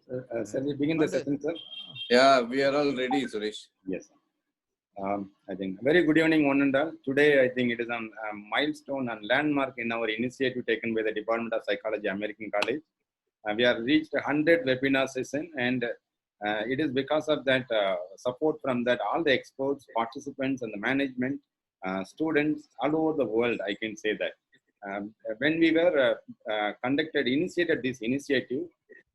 Shall we begin the session, sir? Yeah, we are all ready, Suresh. Yes. I think very good evening, one and all. Today, I think it is a milestone and landmark in our initiative taken by the Department of Psychology, American College. We have reached 100 webinar session, and it is because of that support from that all the experts, participants, and the management, students all over the world. I can say that when we were initiated this initiative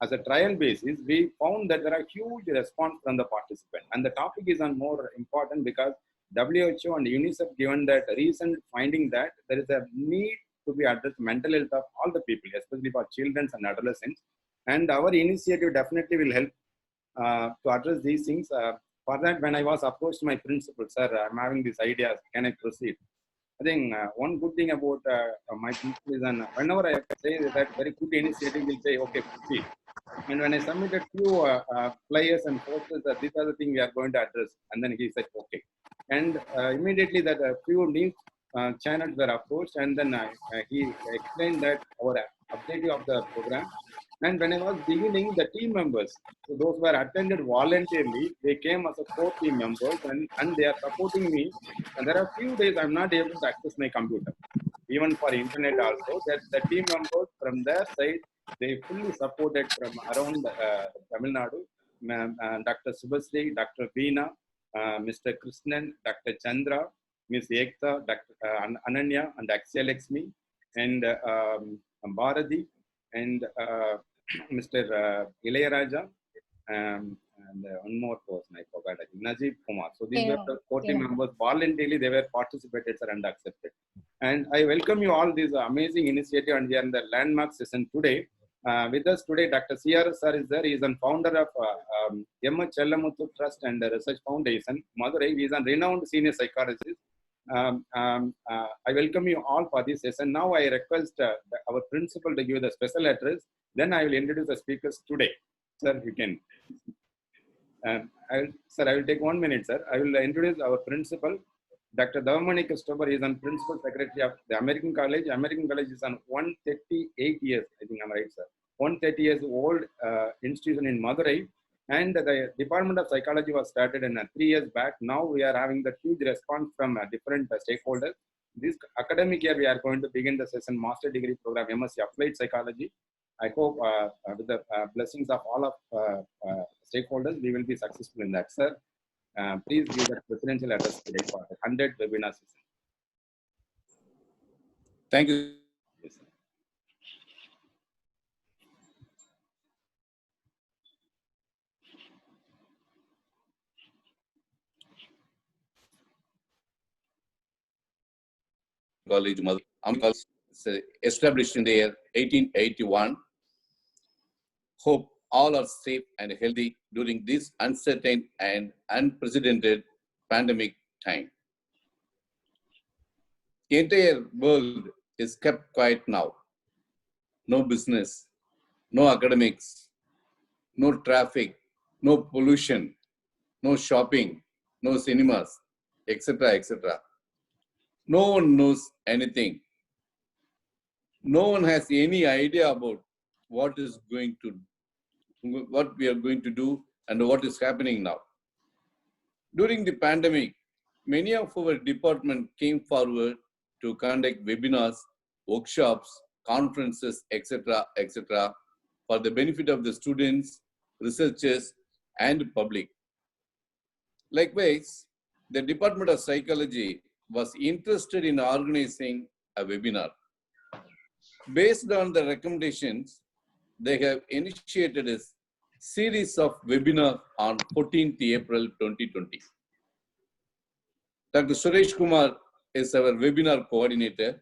as a trial basis, we found that there are huge response from the participant, and the topic is on more important because WHO and UNICEF given that recent finding that there is a need to be addressed mental health of all the people, especially for children and adolescents, and our initiative definitely will help to address these things. For that, when I was approached my principal, sir, I'm having this idea, can I proceed? I think one good thing about my principal is, whenever I say that very good initiative, will say, okay, proceed. And when I submitted few flyers and posters, these are the things we are going to address. And then he said, okay. And immediately that few news channels were approached, and then he explained that our objective of the program. And when I was beginning, the team members, so those who were attended voluntarily, they came as a core team members, and they are supporting me. And there are few days I'm not able to access my computer, even for internet also. That the team members from their side, they fully supported from around Tamil Nadu, Dr. Subhasri, Dr. Veena, Mr. Krishnan, Dr. Chandra, Ms. Ekta, Dr. Ananya, and Axia Lakshmi, and Bharati, and Mr. Ilayaraja, and one more person I forgot, I think, Najib Kumar. So these were the 40 members. Voluntarily, they were participated, sir, and accepted. And I welcome you all this amazing initiative, and we are in the landmark session today. With us today, Dr. C.R. sir is there. He is a founder of M. Chellamuthu Trust and Research Foundation, Madurai. He is a renowned senior psychologist. I welcome you all for this session. Now I request our principal to give the special address. Then I will introduce the speakers today. Sir, you can. Sir, I will take 1 minute, sir. I will introduce our principal. Dr. Davamani Christopher is on principal secretary of the American College. American College is on 138 years, I think I'm right, sir. 130 years old institution in Madurai. And the Department of Psychology was started in 3 years back. Now we are having the huge response from different stakeholders. This academic year, we are going to begin the session master degree program, MSc Applied Psychology. I hope with the blessings of all of stakeholders, we will be successful in that, sir. Please give the presidential address today for the 100 webinar session. Thank you. Yes, sir. College, College established in the year 1881. Hope all are safe and healthy during this uncertain and unprecedented pandemic time. The entire world is kept quiet now. No business, no academics, no traffic, no pollution, no shopping, no cinemas, etc., etc. No one knows anything. No one has any idea about what we are going to do and what is happening now. During the pandemic, many of our department came forward to conduct webinars, workshops, conferences, etc., etc., for the benefit of the students, researchers, and public. Likewise, the Department of Psychology was interested in organizing a webinar. Based on the recommendations, they have initiated a series of webinars on 14th April 2020. Dr. Suresh Kumar is our webinar coordinator.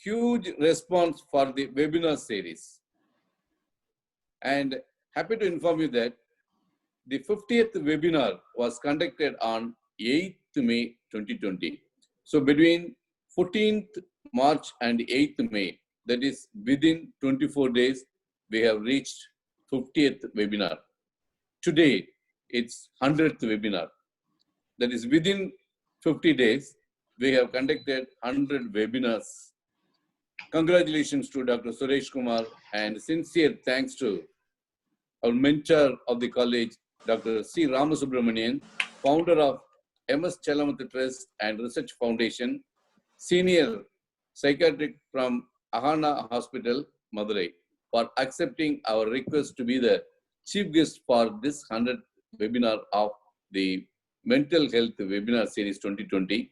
Huge response for the webinar series. And happy to inform you that the 50th webinar was conducted on 8th May 2020. So between 14th March and 8th May, that is within 24 days, we have reached 50th webinar. Today, it's 100th webinar. That is within 50 days, we have conducted 100 webinars. Congratulations to Dr. Suresh Kumar and sincere thanks to our mentor of the college, Dr. C. Ramasubramanian, founder of MS Chalamathu Trust and Research Foundation, senior psychiatric from Ahana Hospital, Madurai, for accepting our request to be the chief guest for this 100th webinar of the Mental Health Webinar Series 2020,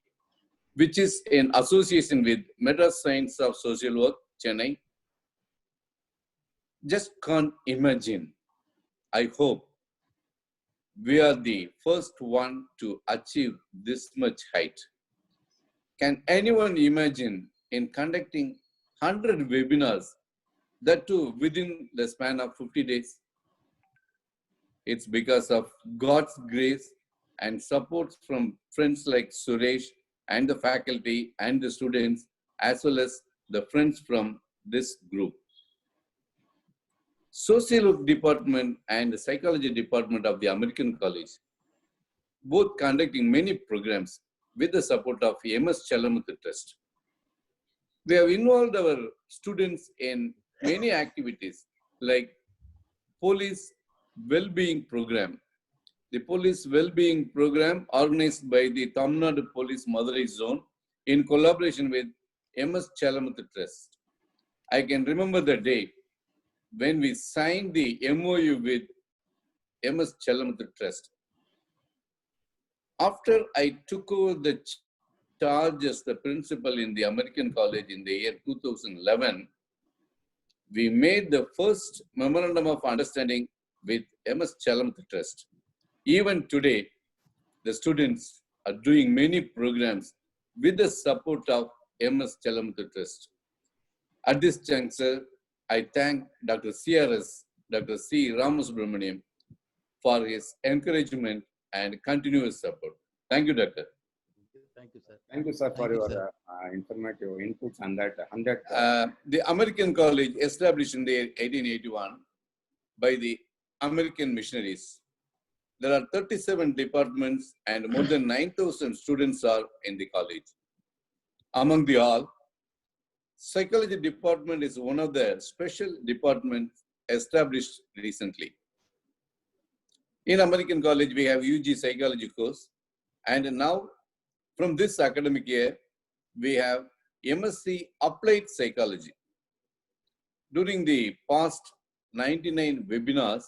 which is in association with Madras Science of Social Work, Chennai. Just can't imagine. I hope we are the first one to achieve this much height. Can anyone imagine in conducting 100 webinars, that too within the span of 50 days? It's because of God's grace and support from friends like Suresh and the faculty and the students, as well as the friends from this group. Social Work Department and the Psychology Department of the American College, both conducting many programs with the support of MS Chalamathu Trust. We have involved our students in many activities like Police Well-Being Program. The Police Well-Being Program organized by the Tamil Nadu Police Madurai Zone in collaboration with MS Chalamathu Trust. I can remember the day when we signed the MOU with MS Chalamathu Trust. After I took over the charge as the principal in the American College in the year 2011, we made the first memorandum of understanding with MS Chalamathu Trust. Even today, the students are doing many programs with the support of MS Chalamathu Trust. At this juncture, I thank Dr. CRS, Dr. C. Ramasubramanian, for his encouragement and continuous support. Thank you, Doctor. Thank you, sir. Thank you, sir, for Thank you, your sir. informative inputs on that 100. The American College, established in the year 1881 by the American missionaries. There are 37 departments and more than 9,000 students are in the college. Among the all, Psychology Department is one of the special departments established recently. In American College, we have UG Psychology course, and now from this academic year, we have MSc Applied Psychology. During the past 99 webinars,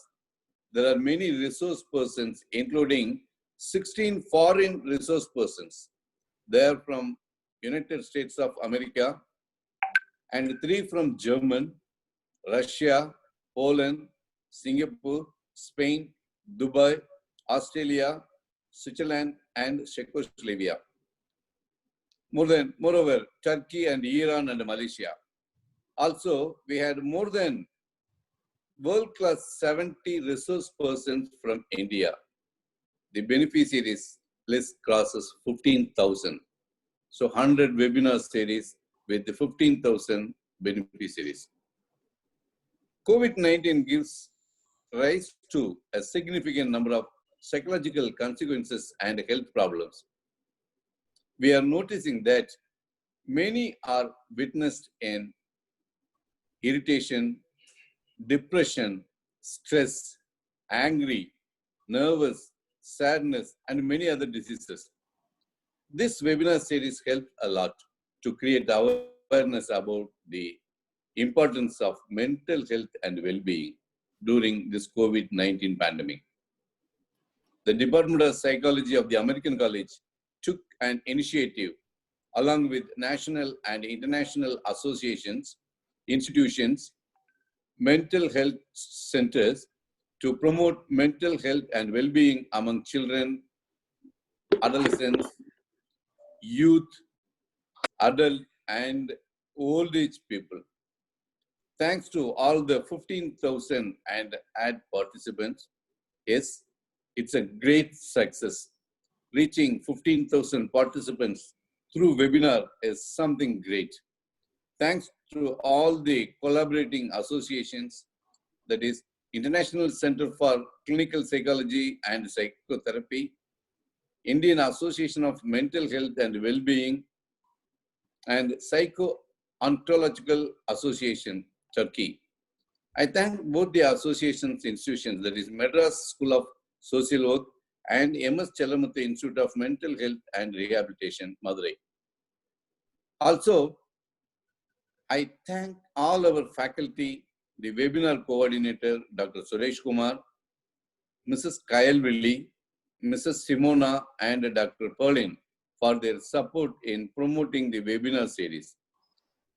there are many resource persons, including 16 foreign resource persons. They are from United States of America, and 3 from Germany, Russia, Poland, Singapore, Spain, Dubai, Australia, Switzerland, and Czechoslovakia. Moreover, Turkey and Iran and Malaysia. Also, we had more than world-class 70 resource persons from India. The beneficiaries list crosses 15,000. So 100 webinar series with the 15,000 beneficiaries. COVID-19 gives rise to a significant number of psychological consequences and health problems. We are noticing that many are witnessed in irritation, depression, stress, angry, nervous, sadness, and many other diseases. This webinar series helped a lot to create awareness about the importance of mental health and well-being during this COVID-19 pandemic. The Department of Psychology of the American College took an initiative along with national and international associations, institutions, mental health centers to promote mental health and well-being among children, adolescents, youth, adult, and old age people. Thanks to all the 15,000 and add participants, yes, it's a great success. Reaching 15,000 participants through webinar is something great. Thanks to all the collaborating associations, that is International Center for Clinical Psychology and Psychotherapy, Indian Association of Mental Health and Well-Being, and Psycho-Ontological Association, Turkey, I thank both the association's institutions, that is Madras School of Social Work and MS Chellamuthi Institute of Mental Health and Rehabilitation, Madurai. Also, I thank all our faculty, the webinar coordinator, Dr. Suresh Kumar, Mrs. Kyle Willi, Mrs. Simona, and Dr. Perlin for their support in promoting the webinar series.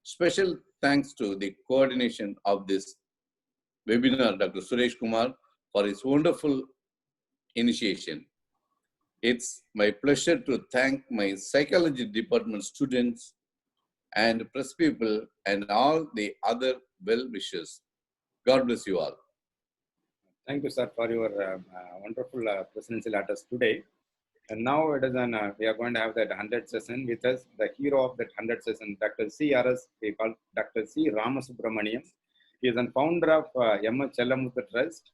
Special thanks to the coordination of this webinar, Dr. Suresh Kumar, for his wonderful initiation. It's my pleasure to thank my psychology department students and press people and all the other well-wishers. God bless you all. Thank you, sir, for your wonderful presidential address today. And now it is we are going to have that 100 session with us. The hero of that 100 session, Dr. CRS, we call Dr. C. Ramasubramaniam. He is a founder of MS Chellamuthi Trust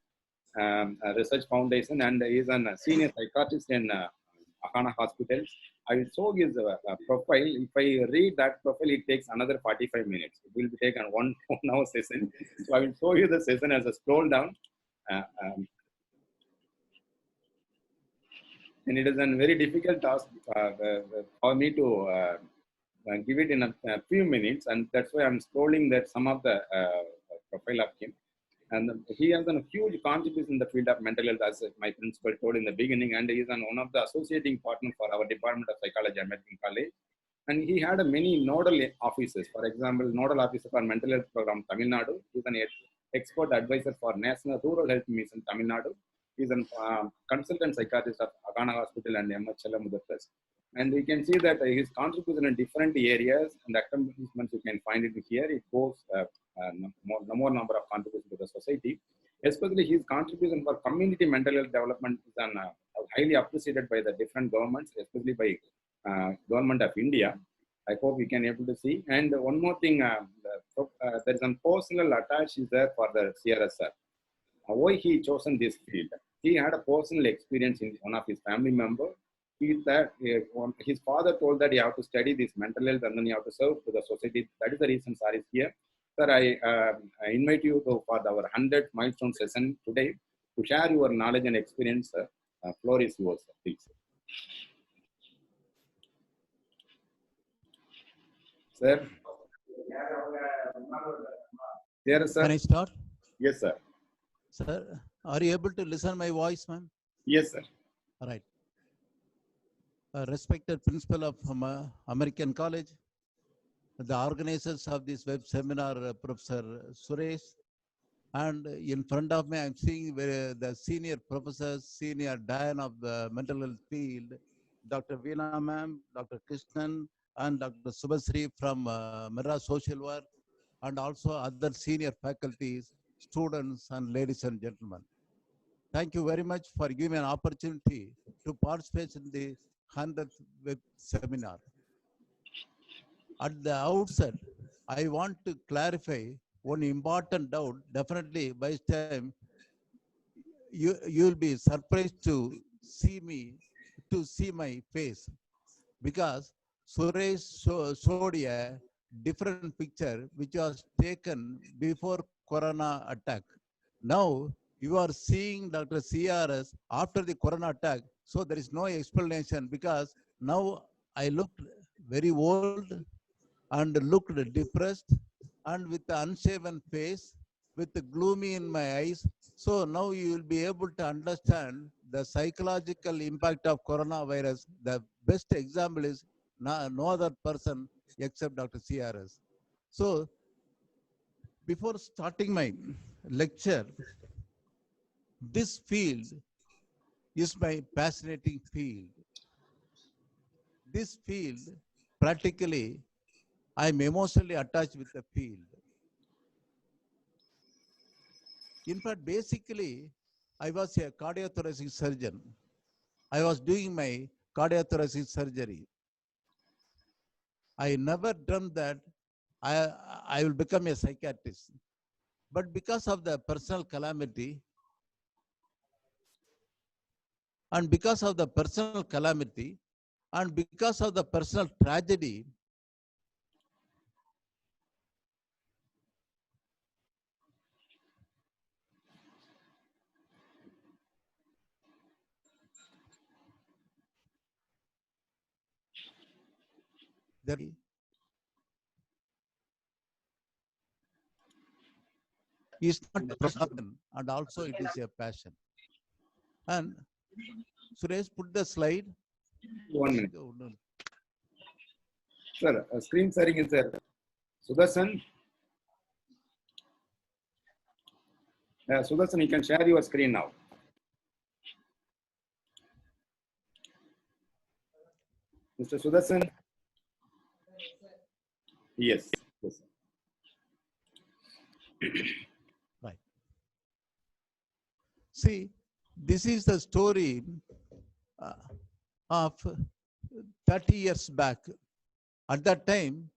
Research Foundation, and he is a senior psychiatrist in Akana Hospital. I will show his profile. If I read that profile, it takes another 45 minutes. It will be taken one hour session. So I will show you the session as a scroll down. And it is a very difficult task for me to give it in a few minutes, and that's why I'm scrolling that some of the profile of him. And he has a huge contribution in the field of mental health, as my principal told in the beginning, and he is one of the associating partners for our Department of Psychology, American College. And he had many nodal offices. For example, nodal officer for mental health program, Tamil Nadu. He's an expert advisor for National Rural Health Mission, Tamil Nadu. He's a consultant psychiatrist of Akana Hospital and MS Chellamuthi Trust. And we can see that his contribution in different areas and accomplishments, you can find it here. It goes more number of contributions to the society. Especially his contribution for community mental health development is highly appreciated by the different governments, especially by Government of India. I hope we can able to see. And one more thing, there is a personal attach is there for the CRS. Why he chosen this field? He had a personal experience in one of his family members. His father told that you have to study this mental health and then you have to serve to the society. That is the reason sir is here. Sir, I invite you for our 100th milestone session today to share your knowledge and experience. Floor is yours, please. Sir? Yes, sir. Can I start? Yes, sir. Sir, are you able to listen my voice, ma'am? Yes, sir. All right. Respected principal of American College, the organizers of this web seminar, Professor Suresh, and in front of me, I'm seeing the senior professors, senior Diane of the mental health field, Dr. Veena ma'am, Dr. Krishnan, and Dr. Subhasri from Madras Social Work, and also other senior faculties, students, and ladies and gentlemen. Thank you very much for giving me an opportunity to participate in the 100th web seminar. At the outset, I want to clarify one important doubt. Definitely by this time, you will be surprised to see my face, because Suresh showed a different picture which was taken before Corona attack. Now you are seeing Dr. CRS after the Corona attack, so there is no explanation, because now I looked very old and looked depressed and with the unshaven face, with the gloomy in my eyes. So now you will be able to understand the psychological impact of coronavirus. The best example is no other person except Dr. CRS. So before starting my lecture, this field is my fascinating field. This field, practically, I'm emotionally attached with the field. In fact, basically, I was a cardiothoracic surgeon. I was doing my cardiothoracic surgery. I never dreamt that I will become a psychiatrist. But because of the personal calamity, and because of the personal tragedy, That is not a profession, and also it is a passion. And Suresh, put the slide. 1 minute. Sir, screen sharing is there. Sudarshan. Sudarshan, you can share your screen now. Mr. Sudarshan. Yes. Yes. Right. See, this is the story of 30 years back. At that time,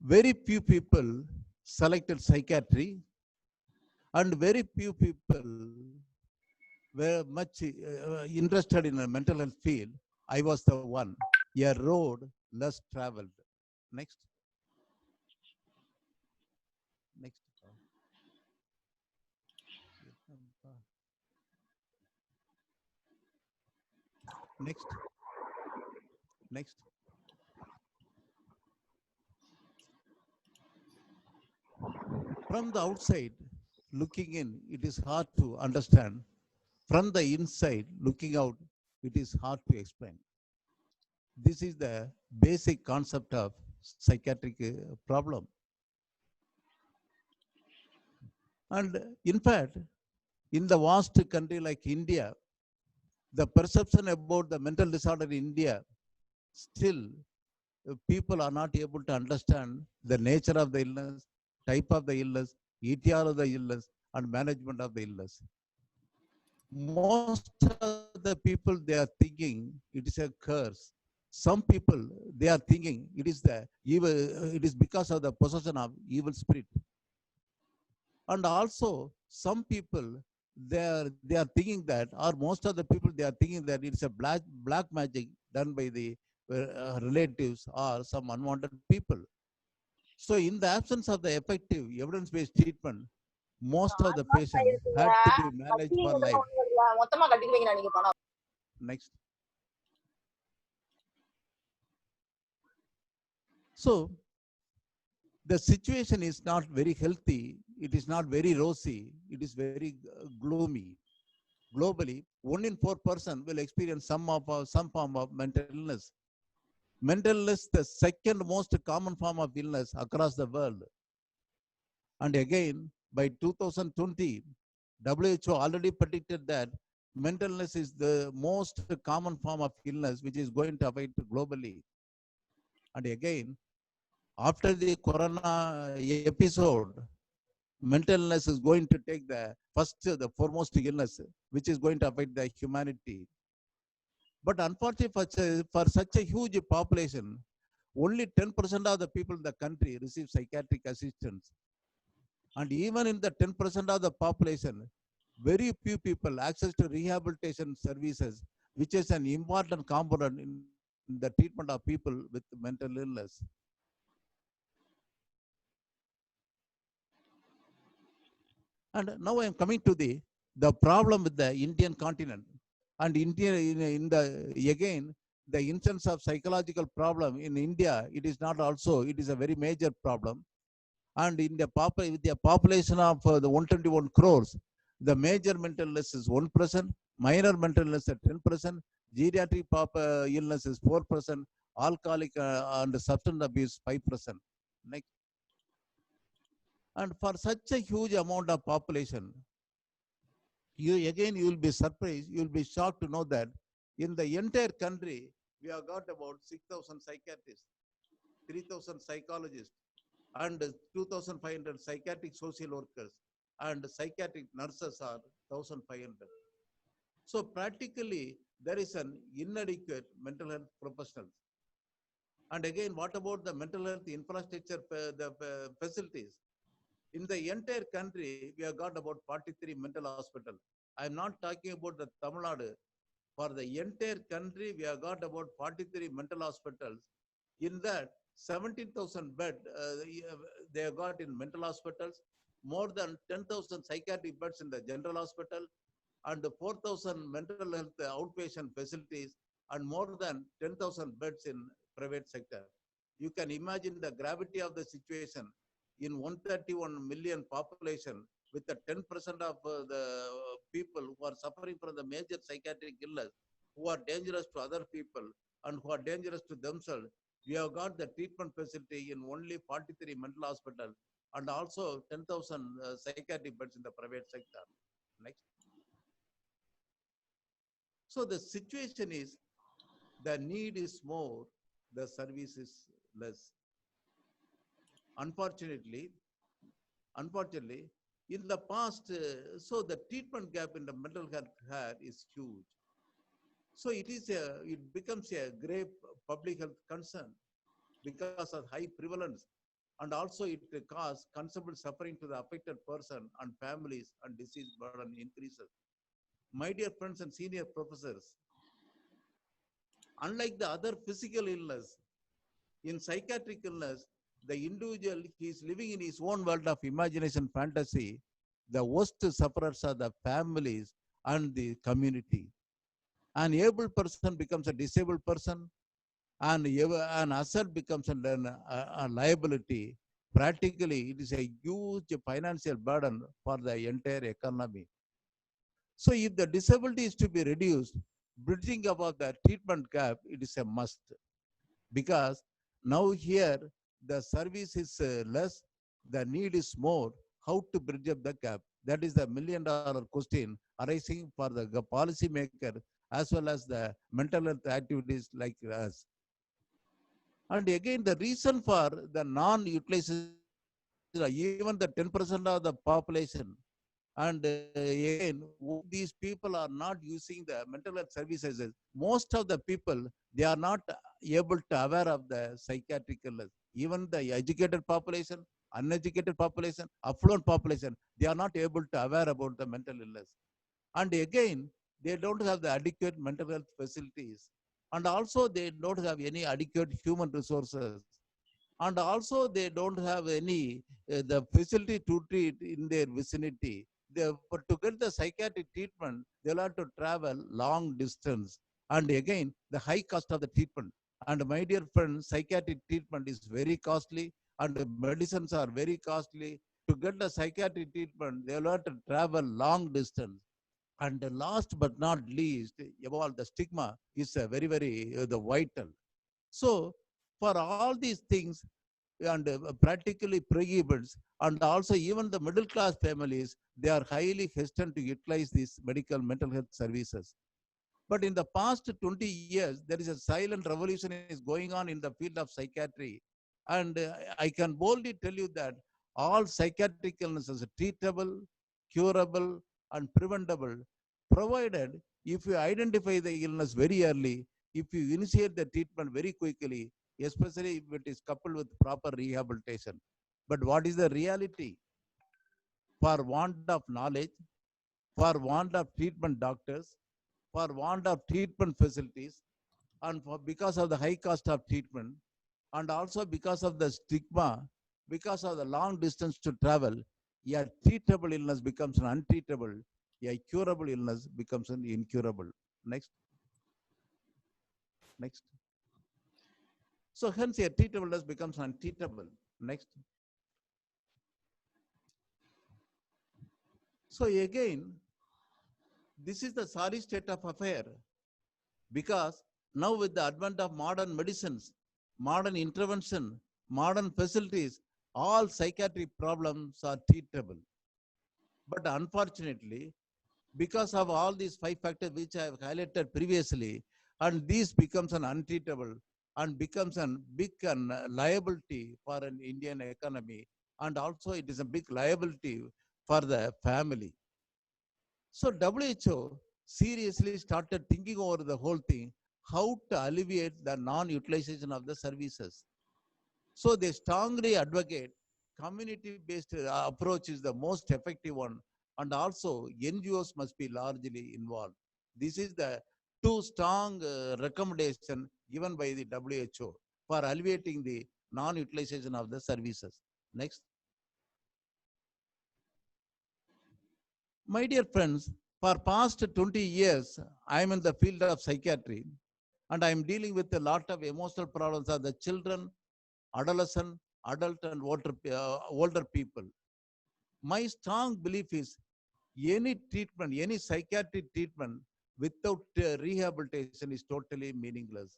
very few people selected psychiatry, and very few people were much interested in a mental health field. I was the one. A road less traveled. Next. Next. Next. Next. From the outside, looking in, it is hard to understand. From the inside, looking out, it is hard to explain. This is the basic concept of psychiatric problem. And in fact, in the vast country like India, the perception about the mental disorder in India, still people are not able to understand the nature of the illness, type of the illness, ETR of the illness, and management of the illness. Most of the people, they are thinking it is a curse. Some people, they are thinking it is the evil, it is because of the possession of evil spirit. And also, some people, they are thinking that, or most of the people, they are thinking that it's a black magic done by the relatives or some unwanted people. So in the absence of the effective evidence-based treatment, most of the patients had to be managed for life. Next. So the situation is not very healthy. It is not very rosy. It is very gloomy. Globally, 1 in 4 person will experience some form of mental illness. Mental illness, the second most common form of illness across the world. And again, by 2020, WHO already predicted that mental illness is the most common form of illness which is going to affect globally. And again, after the corona episode, mental illness is going to take the foremost illness, which is going to affect the humanity. But unfortunately, for such a huge population, only 10% of the people in the country receive psychiatric assistance. And even in the 10% of the population, very few people access to rehabilitation services, which is an important component in the treatment of people with mental illness. And now I am coming to the problem with the Indian continent. And India, again, the instance of psychological problem in India, it is a very major problem. And in with the population of the 121 crores, the major mental illness is 1%, minor mental illness is 10%, geriatric illness is 4%, alcoholic and substance abuse 5%. Next. And for such a huge amount of population, you will be surprised, you will be shocked to know that in the entire country, we have got about 6,000 psychiatrists, 3,000 psychologists, and 2,500 psychiatric social workers, and psychiatric nurses are 1,500. So practically, there is an inadequate mental health professionals. And again, what about the mental health infrastructure, the facilities? In the entire country, we have got about 43 mental hospitals. I am not talking about the Tamil Nadu. For the entire country, we have got about 43 mental hospitals. In that, 17,000 beds they have got in mental hospitals, more than 10,000 psychiatric beds in the general hospital, and 4,000 mental health outpatient facilities, and more than 10,000 beds in private sector. You can imagine the gravity of the situation in 131 million population with the 10% of the people who are suffering from the major psychiatric illness, who are dangerous to other people and who are dangerous to themselves. We have got the treatment facility in only 43 mental hospitals and also 10,000 psychiatric beds in the private sector. Next. So the situation is, the need is more, the service is less. Unfortunately, in the past, so the treatment gap in the mental health care is huge. So it becomes a grave public health concern because of high prevalence, and also it causes considerable suffering to the affected person and families, and disease burden increases. My dear friends and senior professors, unlike the other physical illness, in psychiatric illness, the individual, he is living in his own world of imagination, fantasy. The worst sufferers are the families and the community. An able person becomes a disabled person, and an asset becomes a liability. Practically, it is a huge financial burden for the entire economy. So if the disability is to be reduced, bridging about the treatment gap, it is a must. Because now here, the service is less, the need is more. How to bridge up the gap? That is the $1,000,000 question arising for the policy maker as well as the mental health activities like us. And again, the reason for the non-utilization, even the 10% of the population, and again, these people are not using the mental health services. Most of the people, they are not able to aware of the psychiatric illness. Even the educated population, uneducated population, affluent population, they are not able to aware about the mental illness. And again, they don't have the adequate mental health facilities. And also they don't have any adequate human resources. And also they don't have any the facility to treat in their vicinity. But to get the psychiatric treatment, they'll have to travel long distance. And again, the high cost of the treatment. And my dear friends, psychiatric treatment is very costly, and the medicines are very costly. To get the psychiatric treatment, they'll have to travel long distance. And last but not least, about the stigma is very, very the vital. So for all these things, and practically prohibits, and also even the middle class families, they are highly hesitant to utilize these medical mental health services. But in the past 20 years, there is a silent revolution is going on in the field of psychiatry. And I can boldly tell you that all psychiatric illnesses are treatable, curable, and preventable, provided if you identify the illness very early, if you initiate the treatment very quickly, especially if it is coupled with proper rehabilitation. But what is the reality? For want of knowledge, for want of treatment doctors, for want of treatment facilities, and because of the high cost of treatment, and also because of the stigma, because of the long distance to travel, a treatable illness becomes an untreatable, a curable illness becomes an incurable. Next. Next. So hence a treatable illness becomes untreatable. Next. So again, this is the sorry state of affair, because now with the advent of modern medicines, modern intervention, modern facilities, all psychiatric problems are treatable. But unfortunately, because of all these 5 factors which I have highlighted previously, and this becomes an untreatable and becomes a big liability for an Indian economy, and also it is a big liability for the family. So WHO seriously started thinking over the whole thing, how to alleviate the non-utilization of the services. So they strongly advocate community-based approach is the most effective one, and also NGOs must be largely involved. This is the 2 strong recommendation given by the WHO for alleviating the non-utilization of the services. Next. My dear friends, for past 20 years, I am in the field of psychiatry, And I'm dealing with a lot of emotional problems of the children, adolescent, adult, and older people. My strong belief is any treatment, any psychiatric treatment without rehabilitation is totally meaningless.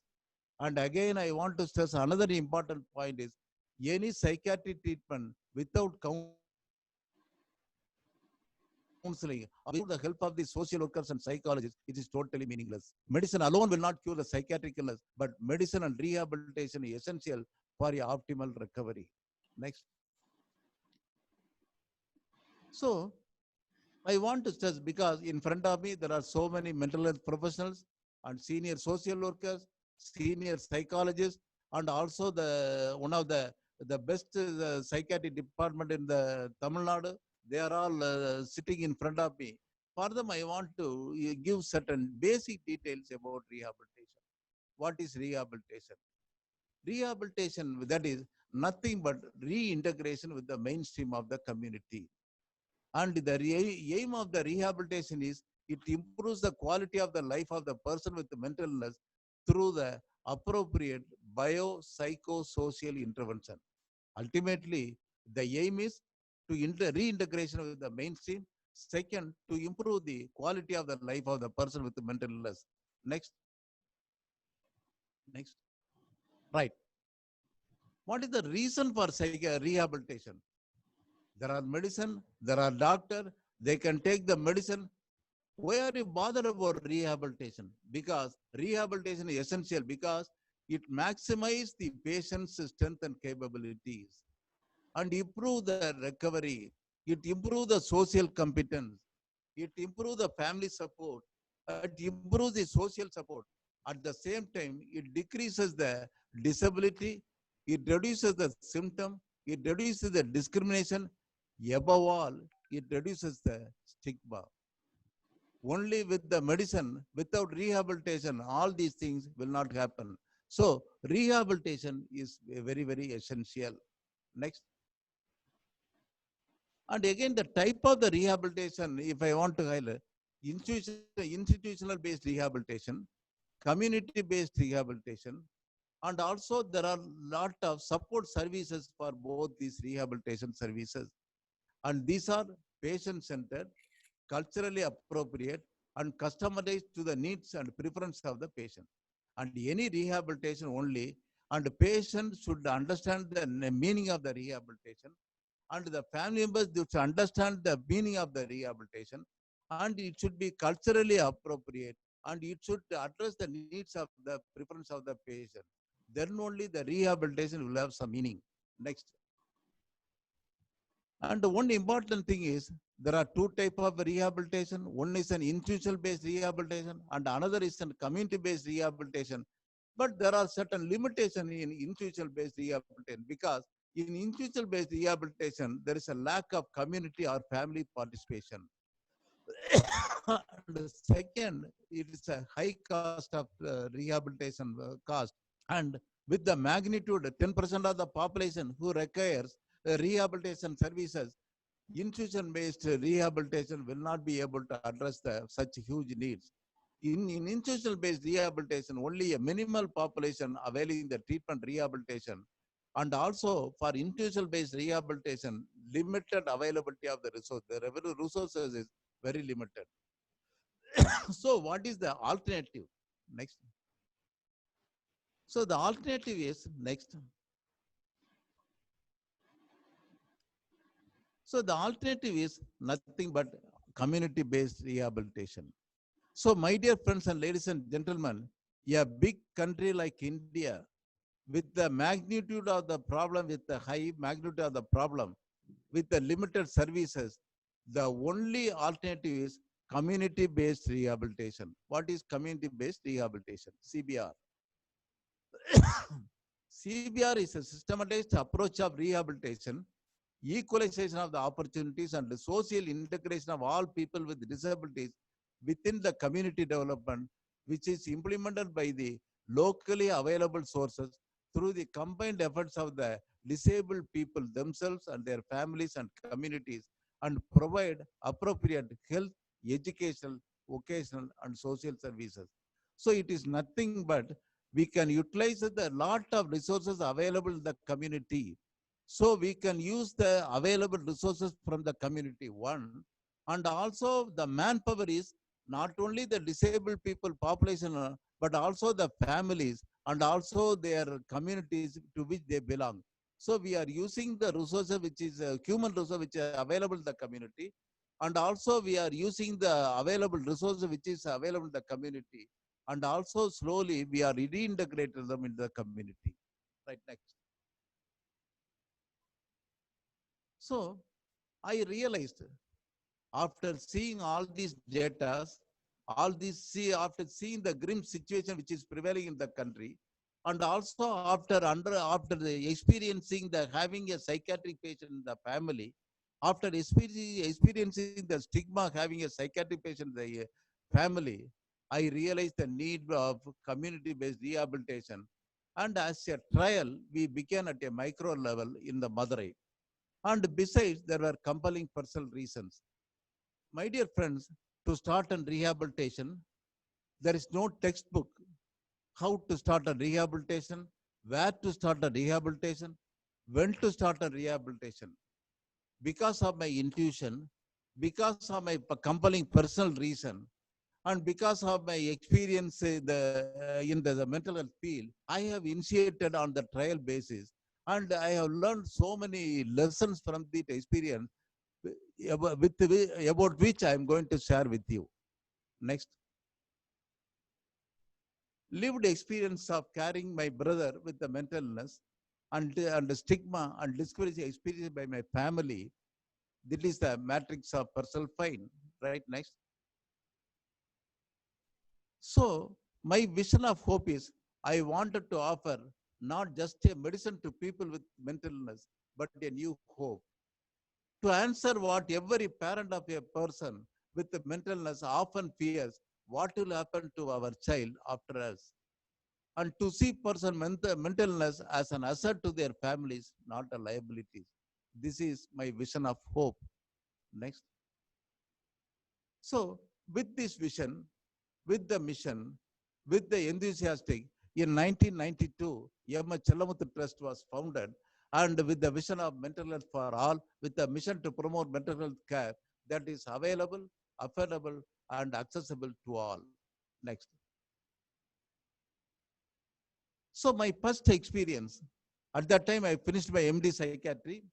And again, I want to stress another important point is any psychiatric treatment without counseling, without the help of the social workers and psychologists, it is totally meaningless. Medicine alone will not cure the psychiatric illness, but medicine and rehabilitation is essential for your optimal recovery. Next. So, I want to stress because in front of me there are so many mental health professionals and senior social workers, senior psychologists, and also the one of the best psychiatric department in the Tamil Nadu. They are all sitting in front of me. For them, I want to give certain basic details about rehabilitation. What is rehabilitation? Rehabilitation, that is nothing but reintegration with the mainstream of the community. And the aim of the rehabilitation is it improves the quality of the life of the person with the mental illness through the appropriate bio-psychosocial intervention. Ultimately, the aim is to reintegration with the mainstream. Second, to improve the quality of the life of the person with the mental illness. Next. Next. Right. What is the reason for rehabilitation? There are medicine, there are doctor, they can take the medicine. Why are you bothered about rehabilitation? Because rehabilitation is essential because it maximizes the patient's strength and capabilities and improve the recovery. It improves the social competence. It improves the family support. It improves the social support. At the same time, it decreases the disability. It reduces the symptom. It reduces the discrimination. Above all, it reduces the stigma. Only with the medicine, without rehabilitation, all these things will not happen. So rehabilitation is very, very essential. Next. And again, the type of the rehabilitation, if I want to highlight, institutional based rehabilitation, community based rehabilitation, and also there are lot of support services for both these rehabilitation services. And these are patient centered, culturally appropriate, and customized to the needs and preference of the patient. And any rehabilitation only, and the patient should understand the meaning of the rehabilitation, and the family members should understand the meaning of the rehabilitation, and it should be culturally appropriate, and it should address the needs of the preference of the patient. Then only the rehabilitation will have some meaning. Next. And one important thing is there are two types of rehabilitation. One is an institutional based rehabilitation and another is a community based rehabilitation. But there are certain limitations in institutional based rehabilitation because in institutional based rehabilitation, there is a lack of community or family participation. And second, it is a high cost of rehabilitation cost. And with the magnitude 10% of the population who requires rehabilitation services, institution-based rehabilitation will not be able to address such huge needs. In institutional-based rehabilitation, only a minimal population availing the treatment rehabilitation, and also for institutional-based rehabilitation, limited availability of the resource. The resources is very limited. So what is the alternative? Next. So the alternative is next. So the alternative is nothing but community-based rehabilitation. So my dear friends and ladies and gentlemen, a big country like India, with the magnitude of the problem, with the high magnitude of the problem, with the limited services, the only alternative is community-based rehabilitation. What is community-based rehabilitation? CBR. CBR is a systematized approach of rehabilitation, equalization of the opportunities, and the social integration of all people with disabilities within the community development, which is implemented by the locally available sources through the combined efforts of the disabled people themselves and their families and communities, and provide appropriate health, educational, vocational, and social services. So it is nothing but we can utilize the lot of resources available in the community. So we can use the available resources from the community, one. And also the manpower is not only the disabled people population, but also the families and also their communities to which they belong. So we are using the resources which is human resource which are available in the community, and also we are using the available resources which is available in the community, and also slowly we are reintegrating them in the community. Right, next. So I realized after seeing all these data, after seeing the grim situation which is prevailing in the country, and also after the experiencing the having a psychiatric patient in the family, after experiencing the stigma having a psychiatric patient in the family, I realized the need of community-based rehabilitation. And as a trial, we began at a micro level in the Madurai. And besides, there were compelling personal reasons. My dear friends, to start a rehabilitation, there is no textbook how to start a rehabilitation, where to start a rehabilitation, when to start a rehabilitation. Because of my intuition, because of my compelling personal reason, and because of my experience in the mental health field, I have initiated on the trial basis, and I have learned so many lessons from that experience about which I am going to share with you. Next. Lived experience of carrying my brother with the mental illness and the stigma and discouraging experience by my family. This is the matrix of personal pain. Right, next. So my vision of hope is I wanted to offer not just a medicine to people with mental illness, but a new hope. To answer what every parent of a person with the mental illness often fears, what will happen to our child after us? And to see person mental illness as an asset to their families, not a liability. This is my vision of hope. Next. So with this vision, with the mission, with the enthusiastic, in 1992, Yamma Chellamuthu Trust was founded, and with the vision of mental health for all, with the mission to promote mental health care that is available, affordable, and accessible to all. Next. So my first experience, at that time I finished my MD psychiatry,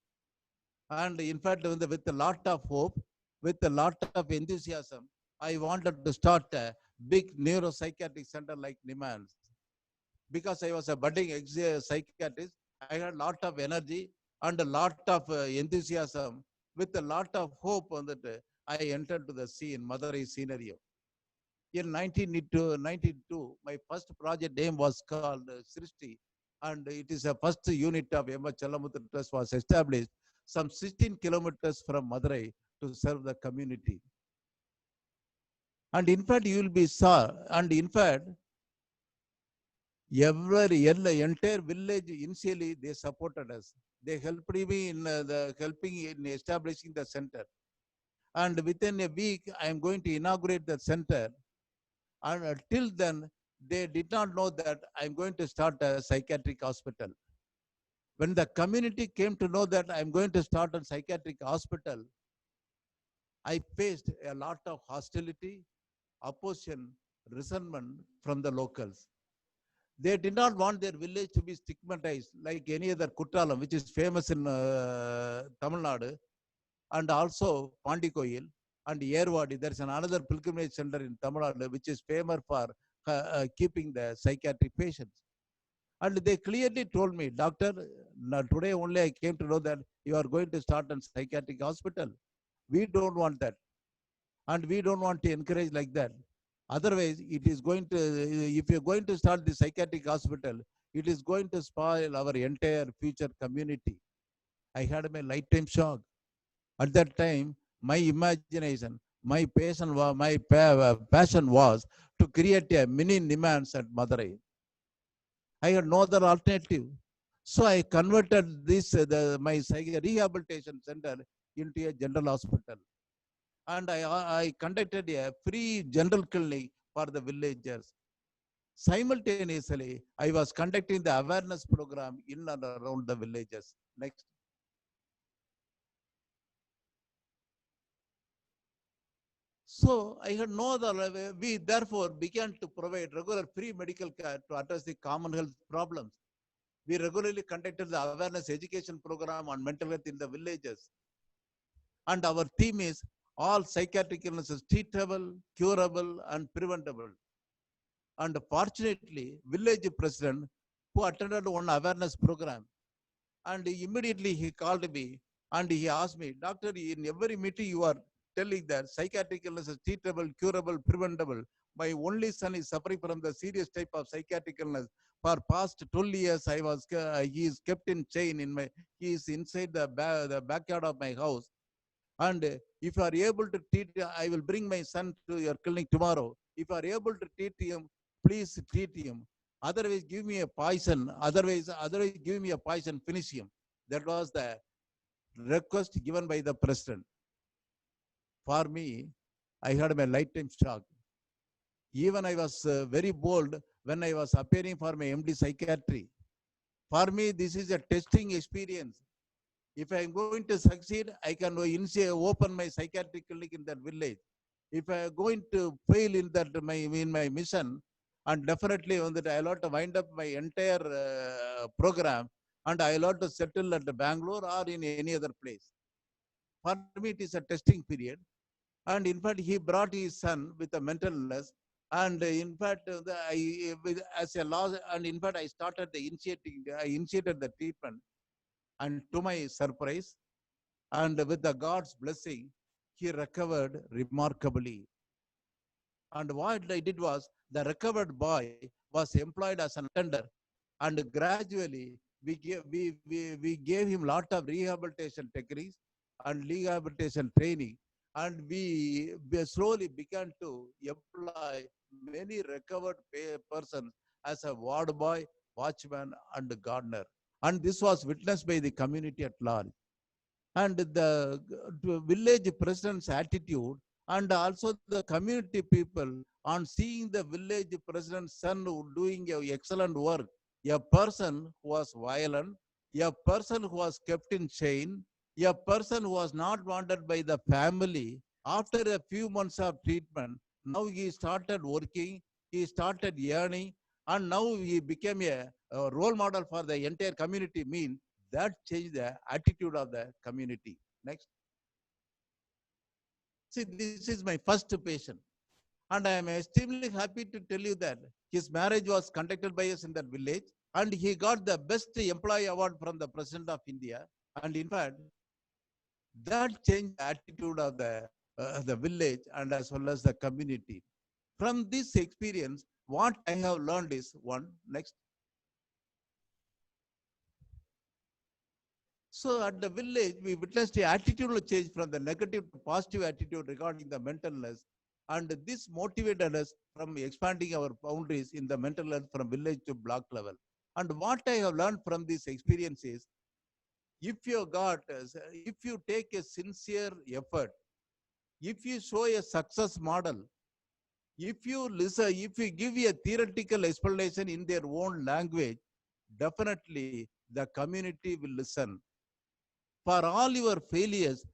and in fact with a lot of hope, with a lot of enthusiasm, I wanted to start a big neuropsychiatric center like NIMHANS. Because I was a budding psychiatrist, I had a lot of energy and a lot of enthusiasm. With a lot of hope on that, I entered to the scene, Madurai scenario. In 1992, my first project name was called Srishti, and it is a first unit of Yamma Chellamuthu Trust was established some 16 kilometers from Madurai to serve the community. And in fact, you will be saw, and in fact, entire village initially they supported us. They helped me in helping in establishing the center. And within a week, I am going to inaugurate the center. And till then, they did not know that I'm going to start a psychiatric hospital. When the community came to know that I'm going to start a psychiatric hospital, I faced a lot of hostility, opposition, resentment from the locals. They did not want their village to be stigmatized like any other Kuttalam, which is famous in Tamil Nadu, and also Pandikoil and Yerwadi. There is another pilgrimage center in Tamil Nadu, which is famous for keeping the psychiatric patients. And they clearly told me, Doctor, today only I came to know that you are going to start a psychiatric hospital. We don't want that. And we don't want to encourage like that. Otherwise, it is going to, if you're going to start the psychiatric hospital, it is going to spoil our entire future community. I had my lifetime shock. At that time, my imagination, my passion was to create a mini NIMHANS at Madurai. I had no other alternative. So I converted this, my rehabilitation center into a general hospital. And I conducted a free general clinic for the villagers. Simultaneously, I was conducting the awareness program in and around the villages. Next. So I had no other way. We therefore began to provide regular free medical care to address the common health problems. We regularly conducted the awareness education program on mental health in the villages. And our theme is all psychiatric illnesses treatable, curable, and preventable. And fortunately, village president who attended one awareness program, and immediately he called me and he asked me, Doctor, in every meeting you are telling that psychiatric illness is treatable, curable, preventable. My only son is suffering from the serious type of psychiatric illness. For past 12 years, he is kept in chain he is inside the backyard of my house. And if you are able to treat, I will bring my son to your clinic tomorrow. If you are able to treat him, please treat him. Otherwise, give me a poison. Otherwise, give me a poison, finish him. That was the request given by the president. For me, I had my lifetime shock. Even I was very bold when I was appearing for my MD psychiatry. For me, this is a testing experience. If I'm going to succeed, I can open my psychiatric clinic in that village. If I'm going to fail in my mission, and definitely on that I'll have to wind up my entire program, and I'll have to settle at Bangalore or in any other place. For me, it is a testing period. And in fact, he brought his son with a mental illness. And in fact, as a law, and in fact, I initiated the treatment. And to my surprise, and with the God's blessing, he recovered remarkably. And what I did was, the recovered boy was employed as an attender, and gradually we gave him lot of rehabilitation techniques and rehabilitation training, and we slowly began to employ many recovered persons as a ward boy, watchman, and gardener. And this was witnessed by the community at large. And the village president's attitude, and also the community people, on seeing the village president's son doing excellent work, a person who was violent, a person who was kept in chain, a person who was not wanted by the family, after a few months of treatment, now he started working, he started earning, and now he became a role model for the entire community. Means that changed the attitude of the community. Next. See, this is my first patient. And I am extremely happy to tell you that his marriage was conducted by us in that village. And he got the best employee award from the President of India. And in fact, that changed the attitude of the village and as well as the community. From this experience, what I have learned is one, next. So at the village, we witnessed the attitudinal change from the negative to positive attitude regarding the mental illness. And this motivated us from expanding our boundaries in the mental health from village to block level. And what I have learned from this experience is, if you take a sincere effort, if you show a success model, if you listen, if you give a theoretical explanation in their own language, definitely the community will listen. For all your failures,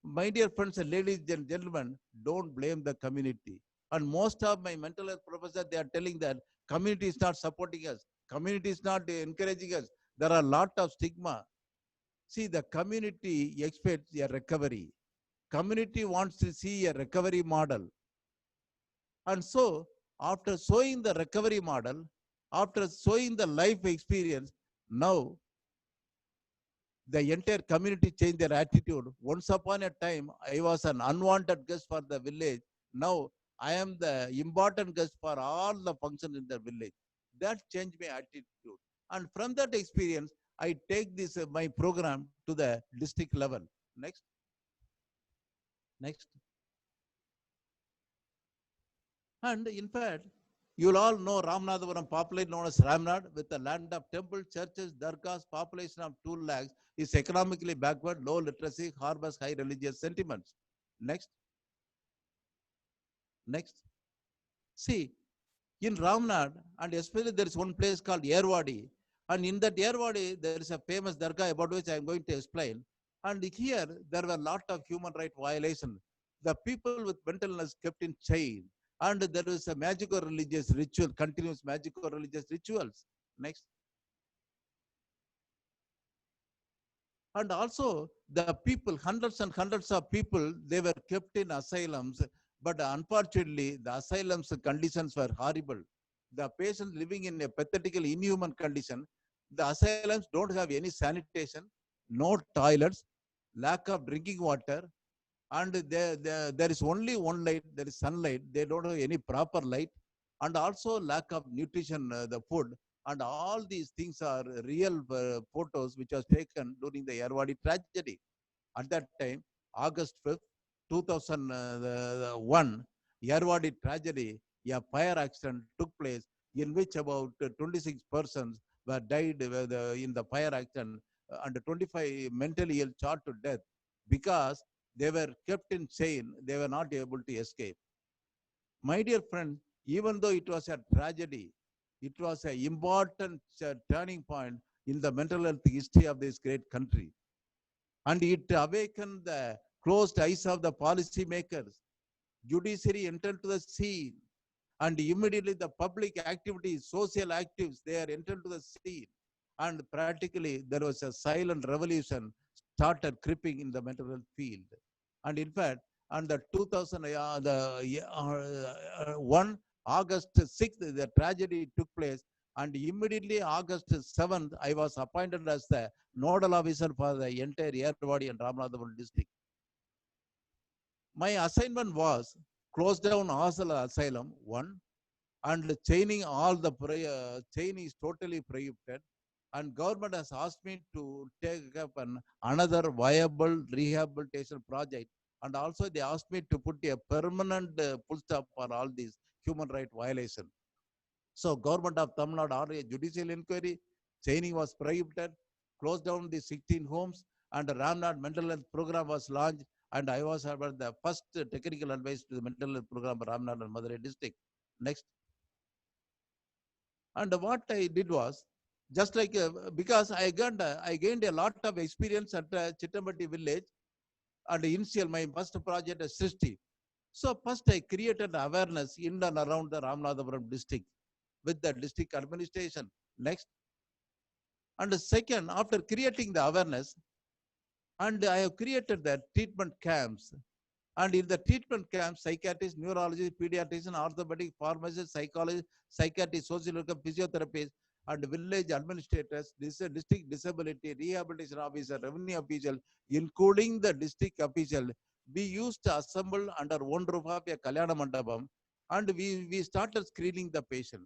my dear friends and ladies and gentlemen, don't blame the community. And most of my mental health professors, they are telling that community is not supporting us. Community is not encouraging us. There are a lot of stigma. See, the community expects a recovery. Community wants to see a recovery model. And so, after showing the recovery model, after showing the life experience, now the entire community changed their attitude. Once upon a time, I was an unwanted guest for the village. Now, I am the important guest for all the functions in the village. That changed my attitude. And from that experience, I take this my program to the district level. Next. Next. And in fact, you'll all know Ramanathapuram, population known as Ramnad, with a land of temple, churches, dargahs, population of 2 lakhs, is economically backward, low literacy, harbors high religious sentiments. Next. Next. See, In Ramnad, and especially there is one place called Yerwadi. And in that Yerwadi, there is a famous dargah about which I am going to explain. And here, there were a lot of human right violations. The people with mental illness kept in chain. And there is a magical religious ritual, continuous magical religious rituals. Next. And also the people, hundreds and hundreds of people, they were kept in asylums, but unfortunately the asylums conditions were horrible. The patients living in a pathetical, inhuman condition. The asylums don't have any sanitation, no toilets, lack of drinking water, and there is only one light, there is sunlight. They don't have any proper light, and also lack of nutrition, the food. And all these things are real photos which was taken during the Yerwadi tragedy. At that time, August 5th, 2001, Yerwadi tragedy, a fire accident took place in which about 26 persons were died in the fire accident, and 25 mentally ill shot to death because they were kept in chain. They were not able to escape. My dear friend, even though it was a tragedy, it was an important turning point in the mental health history of this great country. And it awakened the closed eyes of the policy makers. Judiciary entered to the scene, and immediately the public activities, social actives, they are entered to the scene. And practically there was a silent revolution started creeping in the mental health field. And in fact, on the 1 August 6th, the tragedy took place. And immediately August 7th, I was appointed as the nodal officer for the entire Yerwadi and Ramanathapuram district. My assignment was close down Asala Asylum, one, and chaining all the chain is totally prohibited. And government has asked me to take up another viable rehabilitation project. And also they asked me to put a permanent full stop for all these human right violations. So government of Tamil Nadu ordered a judicial inquiry, chaining was prohibited, closed down the 16 homes, and the Ramnad mental health program was launched. And I was the first technical advice to the mental health program of Ramnad and Madurai district. Next. And what I did was, just like, because I gained a lot of experience at Chittambatti village, and initial my first project is Srishti. So first I created awareness in and around the Ramanathapuram district with the district administration. Next. And second, after creating the awareness, and I have created the treatment camps. And in the treatment camps, psychiatrists, neurologists, pediatricians, orthopedic, pharmacists, psychologists, psychiatrists, social workers, physiotherapists, and village administrators, district disability, rehabilitation officer, revenue official, including the district official, we used to assemble under one roof of a Kalyana Mandapam, and we started screening the patient.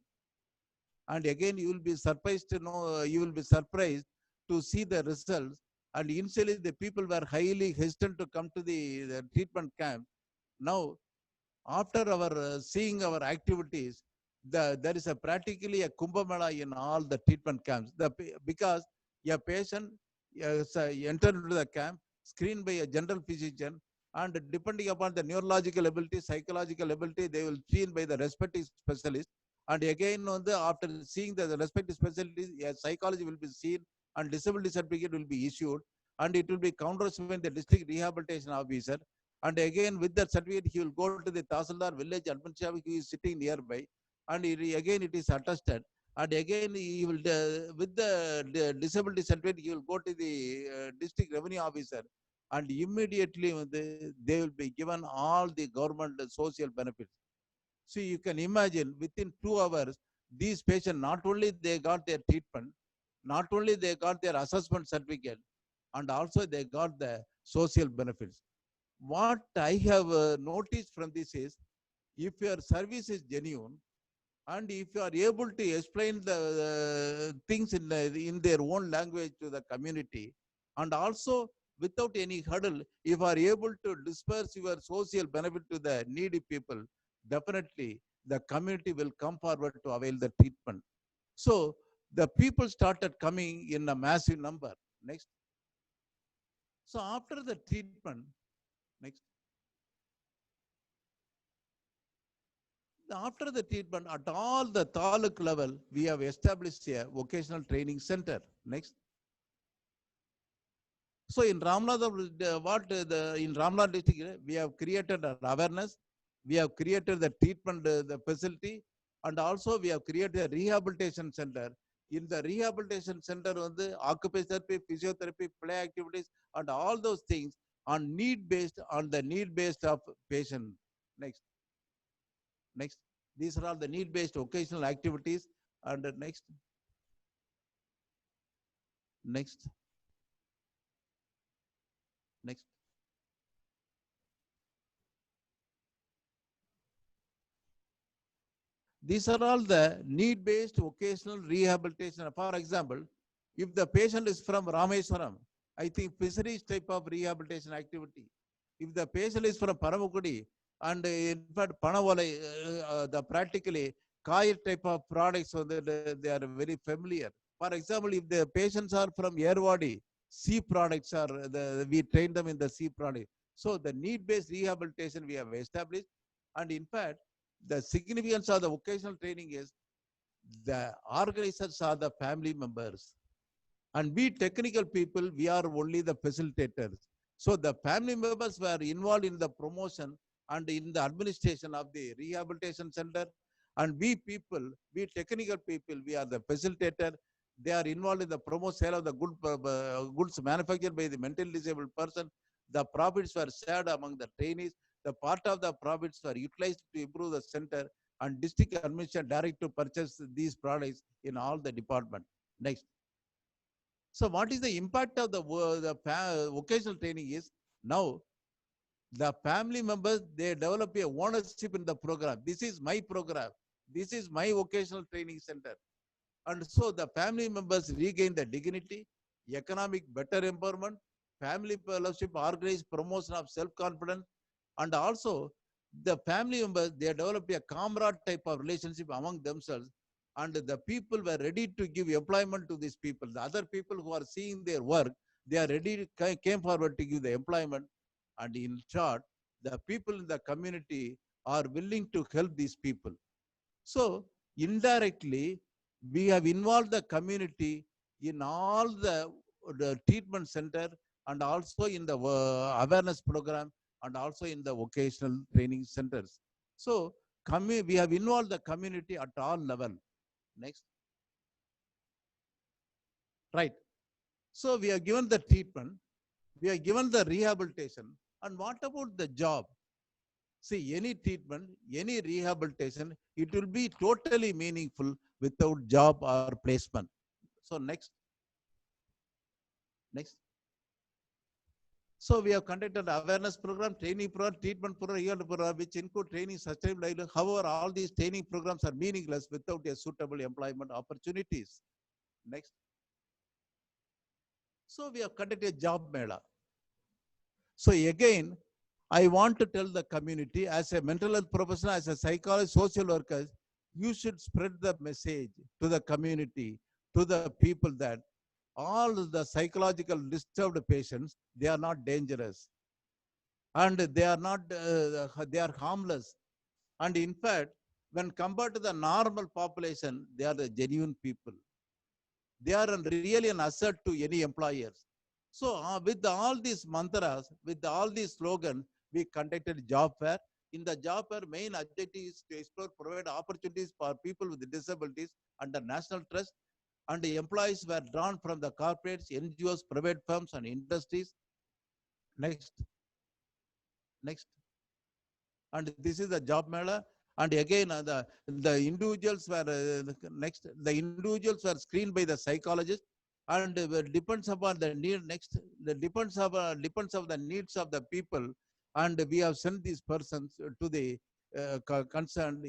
And again, you will be surprised to know, you will be surprised to see the results. And initially, the people were highly hesitant to come to the treatment camp. Now, after our seeing our activities, there is practically a Kumbh Mela in all the treatment camps. Because a patient entered into the camp, screened by a general physician, and depending upon the neurological ability, psychological ability, they will seen by the respective specialist. And again, after seeing the respective specialty, a psychology will be seen, and disability certificate will be issued, and it will be countersigned the district rehabilitation officer. And again, with that certificate, he will go to the Tahsildar village administrator who is sitting nearby, and again it is attested. And again, he will with the disability certificate, he will go to the district revenue officer, and immediately they will be given all the government social benefits. So you can imagine within 2 hours, these patients, not only they got their treatment, not only they got their assessment certificate, and also they got the social benefits. What I have noticed from this is, if your service is genuine, and if you are able to explain the things in their own language to the community, and also without any hurdle, if you are able to disperse your social benefit to the needy people, definitely the community will come forward to avail the treatment. So the people started coming in a massive number. Next. So after the treatment, next. after the treatment, at all the taluk level, we have established a vocational training center. Next. So in Ramnad, in Ramnad district, we have created an awareness, we have created the treatment, the facility, and also we have created a rehabilitation center. In the rehabilitation center, the occupational therapy, physiotherapy, play activities, and all those things on the need based of patient. Next. Next. These are all the need based vocational activities. And next. Next. Next. These are all the need-based vocational rehabilitation. For example, if the patient is from Rameswaram, I think fisheries type of rehabilitation activity. If the patient is from Paramukudi, and in fact, Panavalai, the practically Kaya type of products, so that they are very familiar. For example, if the patients are from Yerwadi, sea products are, we train them in the sea product. So the need-based rehabilitation we have established, and in fact, the significance of the vocational training is the organizers are the family members. And we technical people, we are only the facilitators. So the family members were involved in the promotion and in the administration of the rehabilitation center. And we people, we technical people, we are the facilitator. They are involved in the promotion sale of the goods manufactured by the mentally disabled person. The profits were shared among the trainees. The part of the profits were utilized to improve the center, and district administration direct to purchase these products in all the department. Next. So what is the impact of the vocational training is now the family members, they develop a ownership in the program. This is my program. This is my vocational training center. And so the family members regain the dignity, economic better empowerment, family fellowship, organized promotion of self-confidence, and also the family members, they develop a comrade type of relationship among themselves, and the people were ready to give employment to these people. The other people who are seeing their work, they are ready, came forward to give the employment. And in short, the people in the community are willing to help these people. So indirectly, we have involved the community in all the treatment center, and also in the awareness program, and also in the vocational training centers. So we have involved the community at all level. Next. Right. So we have given the treatment, we have given the rehabilitation. And what about the job? See, any treatment, any rehabilitation, it will be totally meaningful without job or placement. So next. Next. So we have conducted awareness program, training program, treatment program, rehabilitation program, which include training, sustainable livelihood. However, all these training programs are meaningless without a suitable employment opportunities. Next. So we have conducted a job mela. So again, I want to tell the community, as a mental health professional, as a psychologist, social worker, you should spread the message to the community, to the people, that all the psychological disturbed patients, they are not dangerous. And they are not, they are harmless. And in fact, when compared to the normal population, they are the genuine people. They are really an asset to any employers. So with all these mantras, with all these slogans, we conducted job fair. In the job fair, main objective is to explore, provide opportunities for people with disabilities under national trust. And the employees were drawn from the corporates, NGOs, private firms, and industries. Next. Next. And this is the job mela. And again, the individuals were next. The individuals were screened by the psychologist, and depends upon the need. Next, the depends of the needs of the people, and we have sent these persons to the concerned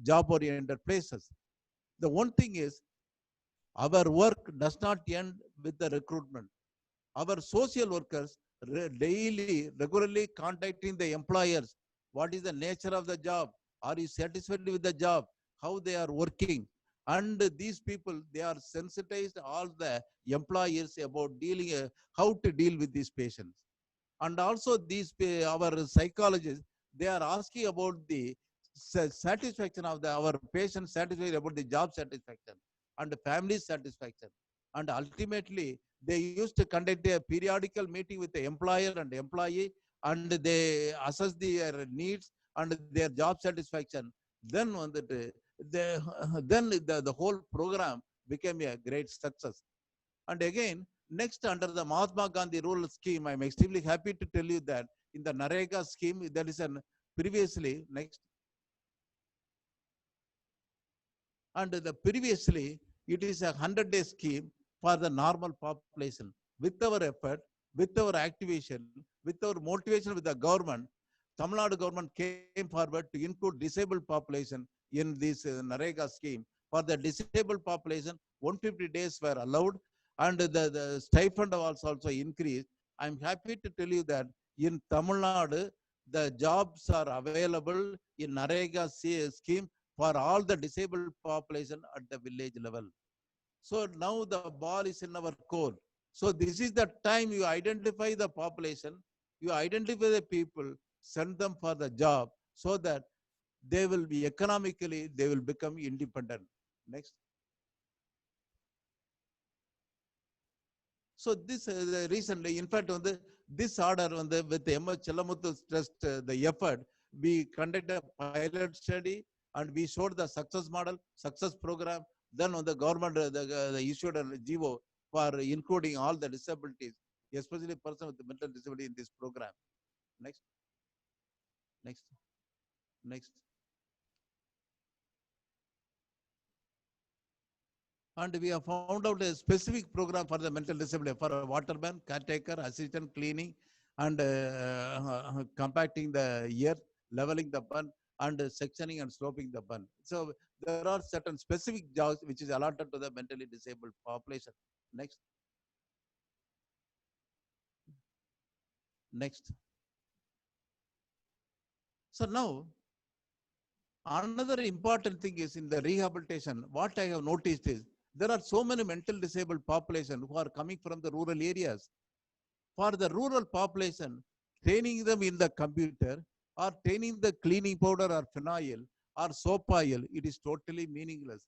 job-oriented places. The one thing is, our work does not end with the recruitment. Our social workers regularly contacting the employers. What is the nature of the job? Are you satisfied with the job? How they are working? And these people, they are sensitized all the employers about how to deal with these patients. And also these our psychologists, they are asking about the satisfaction of our patients, satisfied about the job satisfaction and family satisfaction. And ultimately, they used to conduct a periodical meeting with the employer and employee, and they assess their needs and their job satisfaction. Then, the whole program became a great success. And again, next, under the Mahatma Gandhi rural scheme, I'm extremely happy to tell you that in the NREGA scheme, that is an previously, next, and the previously, it is a 100-day scheme for the normal population. With our effort, with our activation, with our motivation with the government, Tamil Nadu government came forward to include disabled population in this NREGA scheme. For the disabled population, 150 days were allowed, and the stipend was also increased. I'm happy to tell you that in Tamil Nadu, the jobs are available in NREGA scheme for all the disabled population at the village level. So now the ball is in our court. So this is the time you identify the population, you identify the people, send them for the job so that they will be economically, they will become independent. Next. So this recently, in fact, on this order on with the M.H. Chellamuthhu's trust, the effort, we conducted a pilot study and we showed the success model, success program. Then on the government, the issued a GO for including all the disabilities, especially person with mental disability in this program. Next, next, next. And we have found out a specific program for the mental disability for a waterman, caretaker, assistant, cleaning, and compacting the earth, leveling the bun, and sectioning and sloping the bun. So there are certain specific jobs which is allotted to the mentally disabled population. Next. Next. So now, another important thing is in the rehabilitation, what I have noticed is there are so many mental disabled population who are coming from the rural areas. For the rural population, training them in the computer or training the cleaning powder or phenyl or soap oil, it is totally meaningless.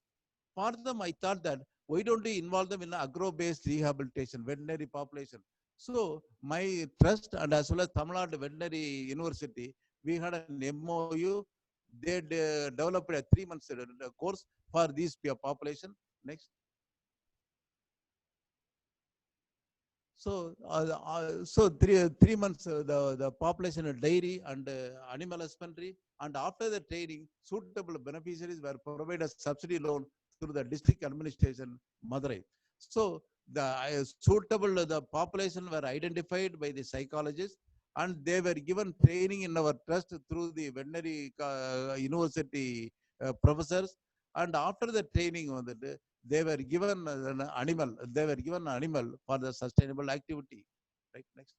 For them, I thought that why don't we involve them in agro-based rehabilitation, veterinary population? So my trust and as well as Tamil Nadu Veterinary University, we had an MOU. They developed a 3 months course for these population. Next. So, so 3 months the population of dairy and animal husbandry, and after the training, suitable beneficiaries were provided a subsidy loan through the district administration, Madurai. So the suitable the population were identified by the psychologists, and they were given training in our trust through the veterinary university professors. And after the training on the they were given an animal for the sustainable activity. Right, next.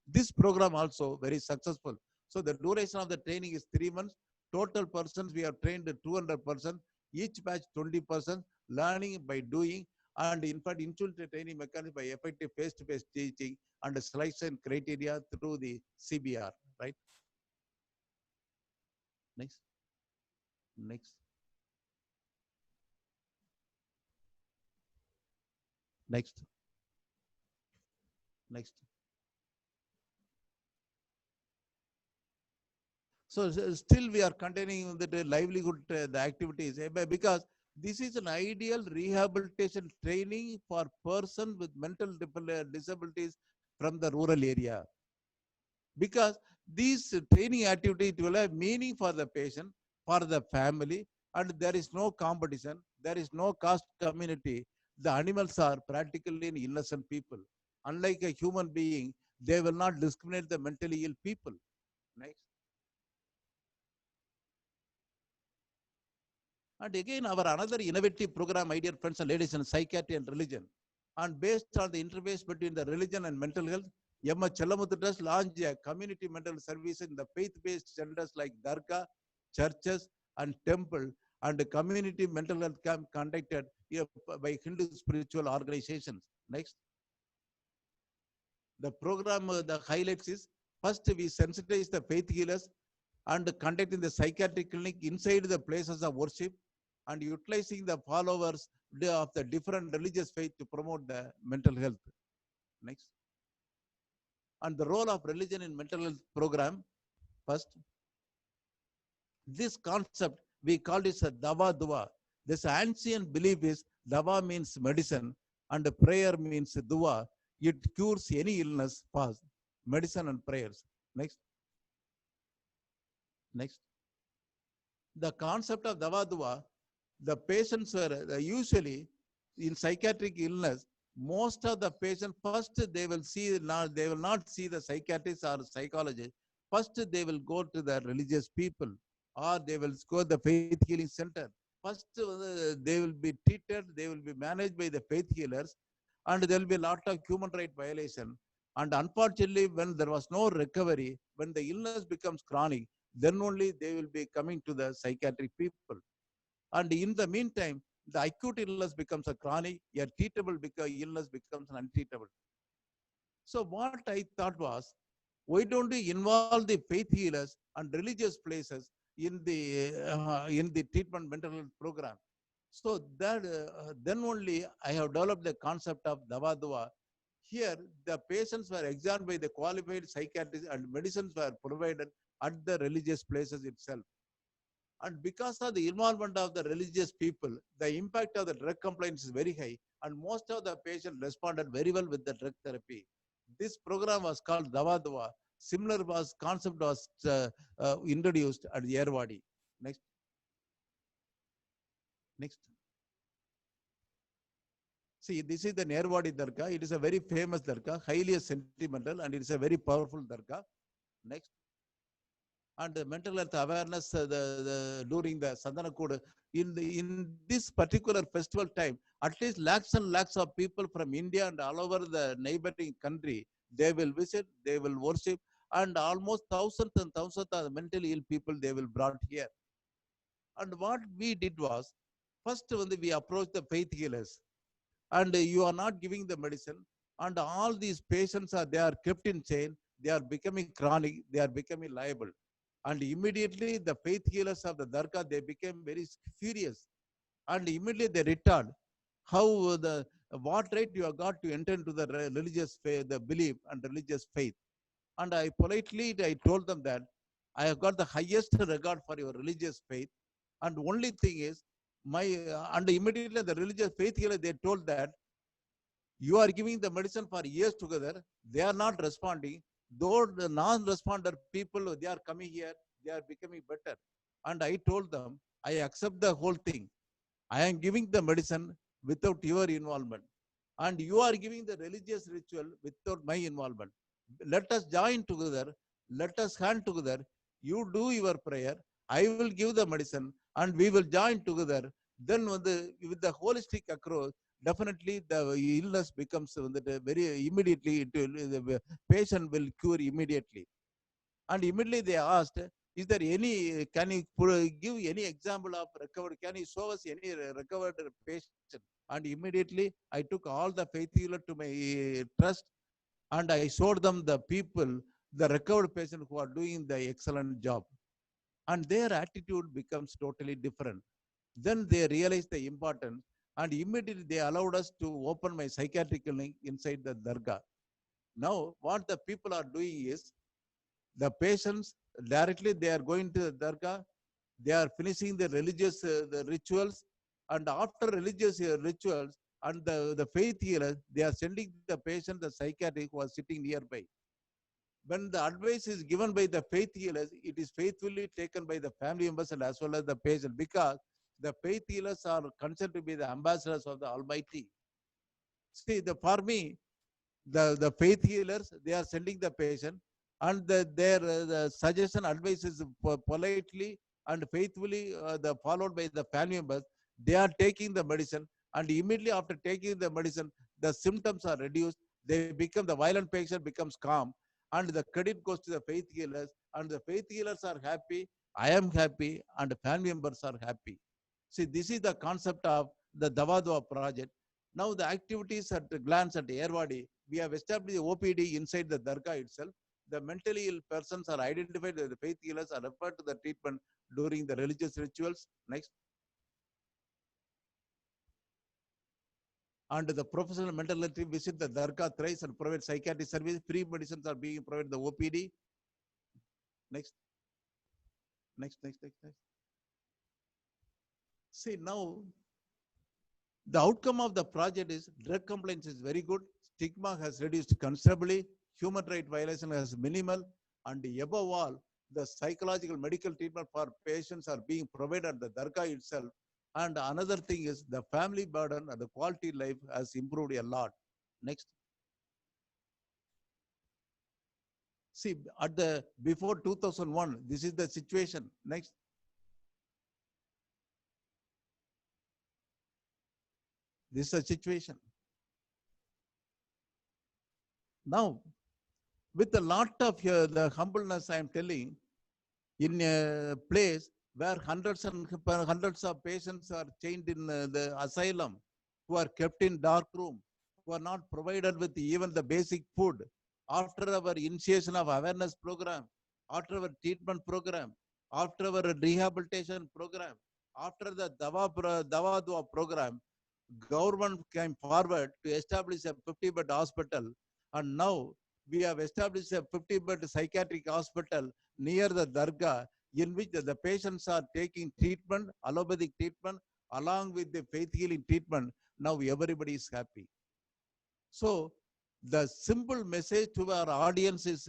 This program also very successful. So the duration of the training is 3 months. Total persons we have trained 200 persons, each batch 20 persons, learning by doing, and in fact intuitive training mechanism by effective face-to-face teaching and selection criteria through the CBR. Right. Next. Next. Next. Next. So still we are continuing the livelihood, the activities, because this is an ideal rehabilitation training for person with mental disabilities from the rural area. Because these training activities will have meaning for the patient, for the family, and there is no competition, there is no caste community. The animals are practically innocent people. Unlike a human being, they will not discriminate the mentally ill people. Next. And again, our another innovative program, my dear friends and ladies, in psychiatry and religion. And based on the interface between the religion and mental health, M.H. Chellamuthhu Trust launched a community mental service in the faith-based centers like Dargah, churches, and temple, and the community mental health camp conducted by Hindu spiritual organizations. Next. The program, the highlights is, first we sensitize the faith healers and conducting the psychiatric clinic inside the places of worship and utilizing the followers of the different religious faith to promote the mental health. Next. And the role of religion in mental health program. First, this concept we call it a dawa dua. This ancient belief is dawa means medicine and prayer means dua. It cures any illness fast. Medicine and prayers. Next. Next. The concept of dawa dua, the patients were usually in psychiatric illness. Most of the patients first they will not see the psychiatrist or psychologist. First they will go to the religious people or they will go to the faith healing center. First they will be treated, they will be managed by the faith healers, and there will be a lot of human right violation. And unfortunately, when there was no recovery, when the illness becomes chronic, then only they will be coming to the psychiatric people. And in the meantime, the acute illness becomes a chronic, a treatable illness becomes an untreatable. So what I thought was, why don't we involve the faith healers and religious places in the treatment mental health program? So that then only I have developed the concept of dawa dua. Here, the patients were examined by the qualified psychiatrists and medicines were provided at the religious places itself. And because of the involvement of the religious people, the impact of the drug compliance is very high, and most of the patients responded very well with the drug therapy. This program was called Dawa Dua. Similar concept was introduced at Yerwadi. Next. Next. See, this is the Yerwadi Dargah. It is a very famous Dargah, highly sentimental, and it is a very powerful Dargah. Next. And the mental health awareness during the Sadhanakud, in this particular festival time, at least lakhs and lakhs of people from India and all over the neighboring country, they will visit, they will worship, and almost thousands and thousands of mentally ill people they will brought here. And what we did was, first when we approached the faith healers, and you are not giving the medicine, and all these patients they are kept in chain, they are becoming chronic, they are becoming liable. And immediately the faith healers of the Dargah, they became very furious. And immediately they returned. How what right you have got to enter into the religious faith, the belief and religious faith? And I told them that I have got the highest regard for your religious faith. And only thing is, and immediately the religious faith healer, they told that you are giving the medicine for years together, they are not responding. Though the non-responder people, they are coming here, they are becoming better. And I told them, I accept the whole thing. I am giving the medicine without your involvement. And you are giving the religious ritual without my involvement. Let us join together. Let us hand together. You do your prayer. I will give the medicine and we will join together. Then with the holistic approach, definitely the illness becomes very immediately, the patient will cure immediately. And immediately they asked, is there any, can you give any example of recovered, can you show us any recovered patient? And immediately I took all the faith healer to my trust and I showed them the people, the recovered patients who are doing the excellent job. And their attitude becomes totally different. Then they realized the importance and immediately they allowed us to open my psychiatric clinic inside the Dargah. Now, what the people are doing is, the patients directly they are going to the Dargah, they are finishing the religious the rituals, and after religious rituals and the faith healers, they are sending the patient, the psychiatrist who are sitting nearby. When the advice is given by the faith healers, it is faithfully taken by the family members and as well as the patient, because the faith healers are considered to be the ambassadors of the Almighty. See, for me, the faith healers, they are sending the patient, and their suggestion, advice is politely and faithfully followed by the family members. They are taking the medicine, and immediately after taking the medicine, the symptoms are reduced. They become, the violent patient becomes calm, and the credit goes to the faith healers, and the faith healers are happy. I am happy, and the family members are happy. See, this is the concept of the Dawa Dua project. Now the activities at a glance at Yerwadi, we have established the OPD inside the Dargah itself. the mentally ill persons are identified as the faith healers are referred to the treatment during the religious rituals. Next. And the professional mental health team visit the Dargah thrice and provide psychiatric service. Free medicines are being provided the OPD. Next. Next. See, now the outcome of the project is drug compliance is very good. Stigma has reduced considerably. Human right violation has minimal. And above all, the psychological medical treatment for patients are being provided at the Dargah itself. And another thing is the family burden and the quality life has improved a lot. Next. See, at the before 2001, this is the situation. Next. This is the situation. Now, with a lot of the humbleness, I am telling, in a place where hundreds of patients are chained in the asylum, who are kept in dark room, who are not provided with even the basic food. After our initiation of awareness program, after our treatment program, after our rehabilitation program, after the Dawa Dua program, government came forward to establish a 50-bed hospital, and now we have established a 50-bed psychiatric hospital near the Dargah, in which the patients are taking treatment, allopathic treatment, along with the faith healing treatment. Now everybody is happy. So the simple message to our audience is,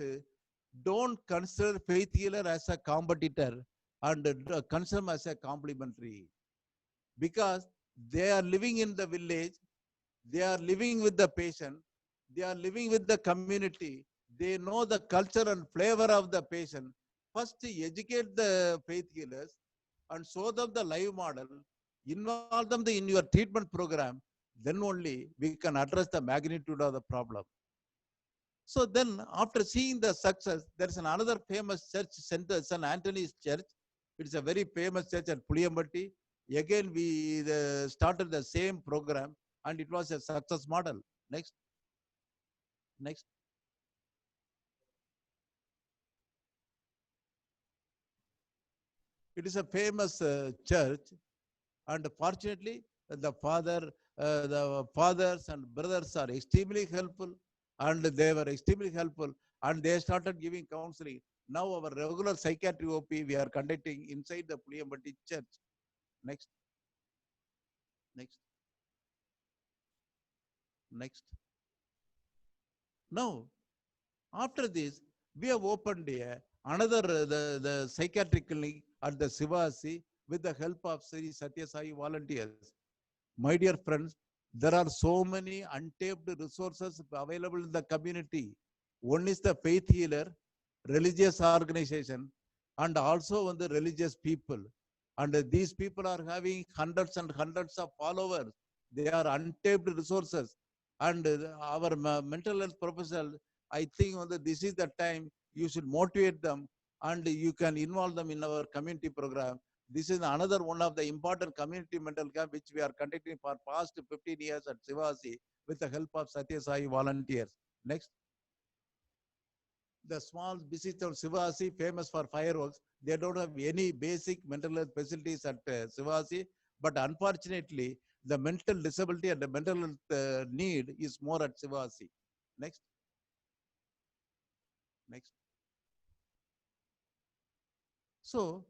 don't consider faith healer as a competitor and consider them as a complementary. Because they are living in the village, they are living with the patient, they are living with the community, they know the culture and flavor of the patient. First, educate the faith healers and show them the live model, involve them in your treatment program, then only we can address the magnitude of the problem. So then, after seeing the success, there is another famous church center, St. Anthony's Church. It's a very famous church at Puliyambatti. Again, we started the same program, and it was a success model. Next. It is a famous church, and fortunately, the fathers and brothers are extremely helpful, and they were extremely helpful, and they started giving counseling. Now our regular psychiatry OP we are conducting inside the Puliyambatti church. Next. Now, after this, we have opened another the psychiatric clinic at the Sivasi with the help of Sri Satya Sai volunteers. My dear friends, there are so many untapped resources available in the community. One is the faith healer, religious organization, and also on the religious people. And these people are having hundreds and hundreds of followers. They are untapped resources. And our mental health professional, I think this is the time you should motivate them, and you can involve them in our community program. This is another one of the important community mental camp which we are conducting for past 15 years at Sivasi with the help of Satya Sai volunteers. Next. The small busy town Sivasi, famous for fireworks, they don't have any basic mental health facilities at Sivasi, but unfortunately, the mental disability and the mental health need is more at Sivasi. Next. So,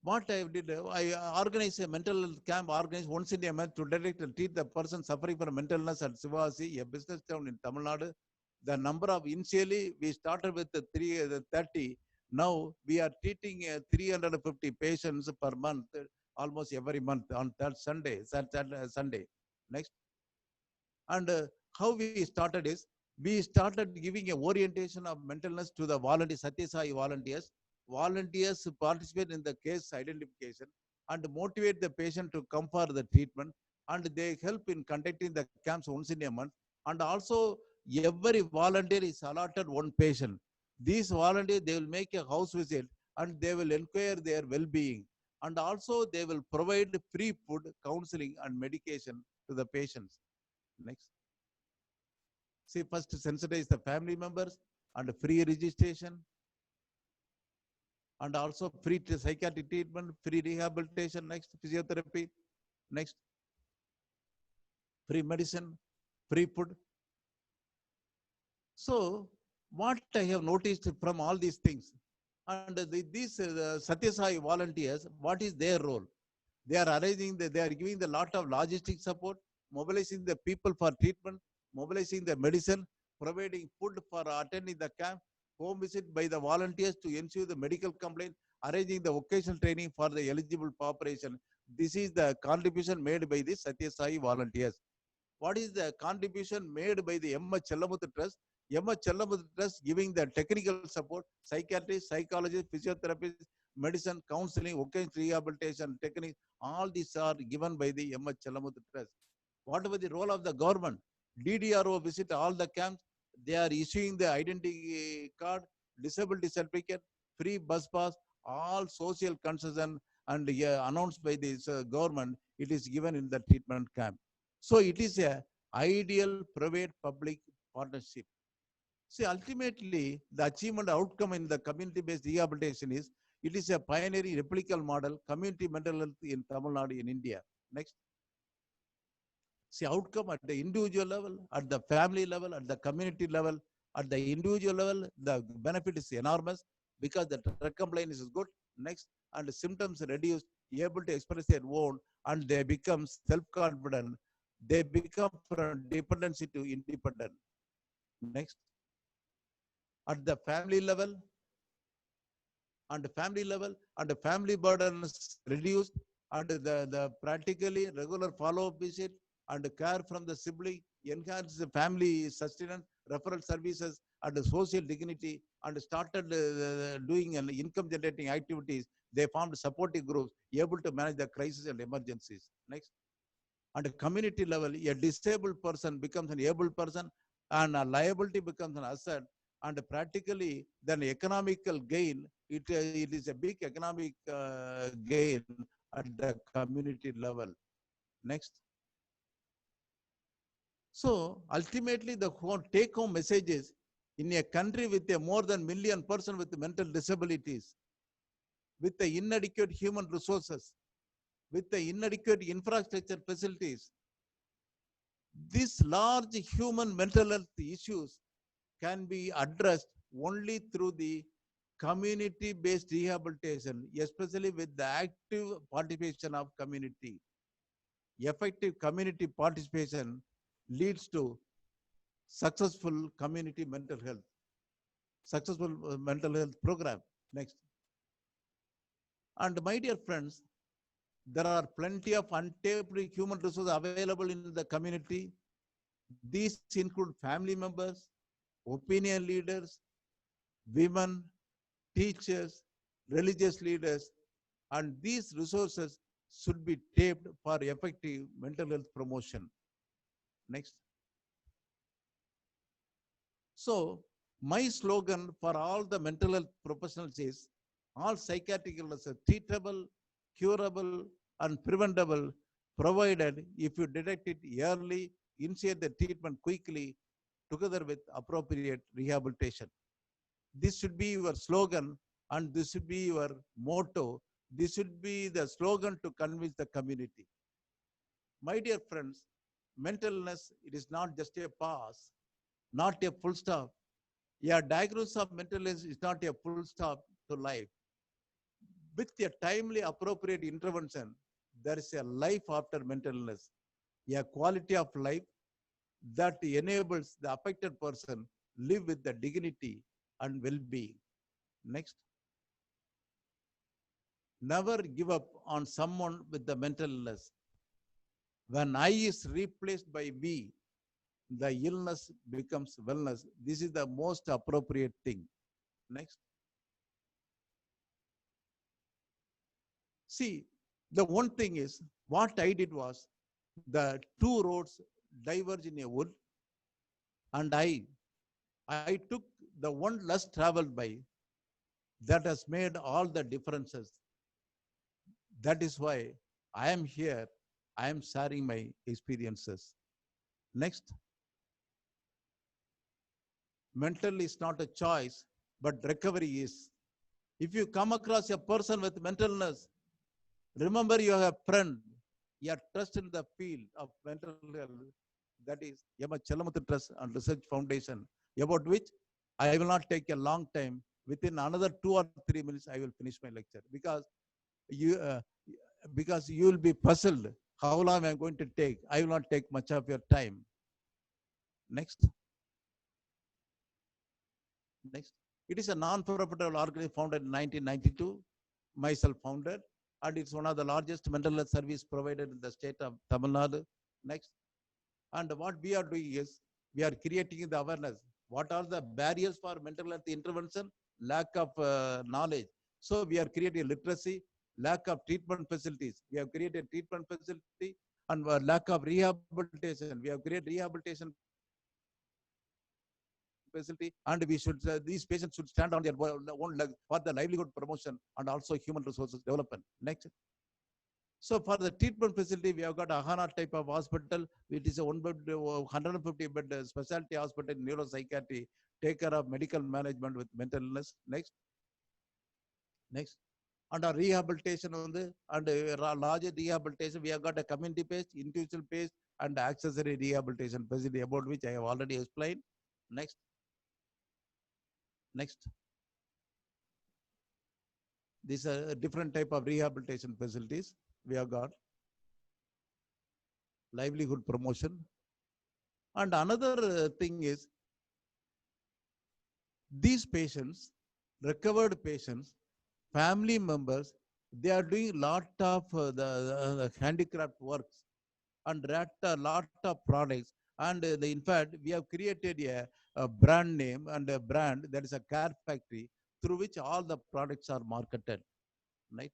what I did, I organized a mental health camp organized once in a month to direct and treat the person suffering from mental illness at Sivasi, a business town in Tamil Nadu. The number of initially we started with the 30. Now we are treating 350 patients per month, almost every month on that Sunday. Next. And how we started is, we started giving a orientation of mental illness to the volunteers, Satya Sai volunteers. Volunteers participate in the case identification and motivate the patient to come for the treatment, and they help in conducting the camps once in a month. And also every volunteer is allotted one patient. These volunteers, they will make a house visit and they will inquire their well-being, and also they will provide free food, counseling and medication to the patients. Next. See, first sensitize the family members, and free registration, and also free psychiatric treatment, free rehabilitation, next physiotherapy, next free medicine, free food. So what I have noticed from all these things, and these Satya Sai volunteers, what is their role? They are arranging, they are giving the lot of logistic support, mobilizing the people for treatment, mobilizing the medicine, providing food for attending the camp, home visit by the volunteers to ensure the medical complaint, arranging the vocational training for the eligible population. This is the contribution made by the Satya Sai volunteers. What is the contribution made by the M. Chellamuthu Trust? M. Chellamuthu Trust giving the technical support, psychiatrist, psychologist, physiotherapist, medicine, counseling, vocational rehabilitation techniques, all these are given by the M. Chellamuthu Trust. Whatever the role of the government, DDRO visit all the camps, they are issuing the identity card, disability certificate, free bus pass, all social concession and announced by this government, it is given in the treatment camp. So it is a ideal private public partnership. See, ultimately, the achievement outcome in the community-based rehabilitation is, it is a pioneering replicable model, community mental health in Tamil Nadu in India. Next. See, outcome at the individual level, at the family level, at the community level, at the individual level, the benefit is enormous because the drug compliance is good. Next, and the symptoms reduced, able to express their own, and they become self-confident. They become from dependency to independent. Next, at the family level, and the family burden is reduced, and the practically regular follow-up visit and care from the sibling enhance the family sustenance, referral services, and the social dignity, and started doing an income generating activities. They formed supportive groups able to manage the crisis and emergencies. Next. At a community level, a disabled person becomes an able person, and a liability becomes an asset, and practically then economical gain, it is a big economic gain at the community level. Next. So ultimately the take home message is, in a country with a more than 1 million person with mental disabilities, with the inadequate human resources, with the inadequate infrastructure facilities, these large human mental health issues can be addressed only through the community-based rehabilitation, especially with the active participation of community. Effective community participation leads to successful community mental health, successful mental health program. Next. And my dear friends, there are plenty of untapped human resources available in the community. These include family members, opinion leaders, women, teachers, religious leaders, and these resources should be tapped for effective mental health promotion. Next. So, my slogan for all the mental health professionals is, all psychiatric illness are treatable, curable, and preventable, provided if you detect it early, initiate the treatment quickly, together with appropriate rehabilitation. This should be your slogan, and this should be your motto. This should be the slogan to convince the community. My dear friends, mental illness, it is not just a pause, not a full stop. A diagnosis of mental illness is not a full stop to life. With a timely, appropriate intervention, there is a life after mental illness, a quality of life that enables the affected person live with the dignity and well-being. Next. Never give up on someone with the mental illness. When I is replaced by we, the illness becomes wellness. This is the most appropriate thing. Next. See, the one thing is, what I did was, the two roads diverge in a wood, and I took the one less traveled by. That has made all the differences. That is why I am here. I am sharing my experiences. Next. mental is not a choice, but recovery is. If you come across a person with mental illness, remember you have a friend, you are trust in the field of mental health. That is Yama Chalamuthu Trust and Research Foundation, about which I will not take a long time. Within another 2 or 3 minutes, I will finish my lecture you uh, because you will be puzzled how long I'm going to take. I will not take much of your time. Next. Next. It is a non-profit organization founded in 1992, myself founded, and it's one of the largest mental health service provided in the state of Tamil Nadu. Next. And what we are doing is, we are creating the awareness. What are the barriers for mental health intervention? Lack of knowledge. So we are creating literacy, lack of treatment facilities. We have created treatment facility and lack of rehabilitation. We have created rehabilitation facility, and we should these patients should stand on their own legs for the livelihood promotion and also human resources development. Next. So for the treatment facility, we have got a HANA type of hospital. It is a 150 bed specialty hospital in neuropsychiatry, take care of medical management with mental illness. Next. Next. And our rehabilitation on the larger rehabilitation, we have got a community based, individual based, and accessory rehabilitation facility, about which I have already explained. Next. Next. These are different type of rehabilitation facilities. We have got livelihood promotion. And another thing is, these patients, recovered patients, family members, they are doing lot of the handicraft works and lot of products. And in fact, we have created a brand name and a brand, that is a Care Factory, through which all the products are marketed. Right?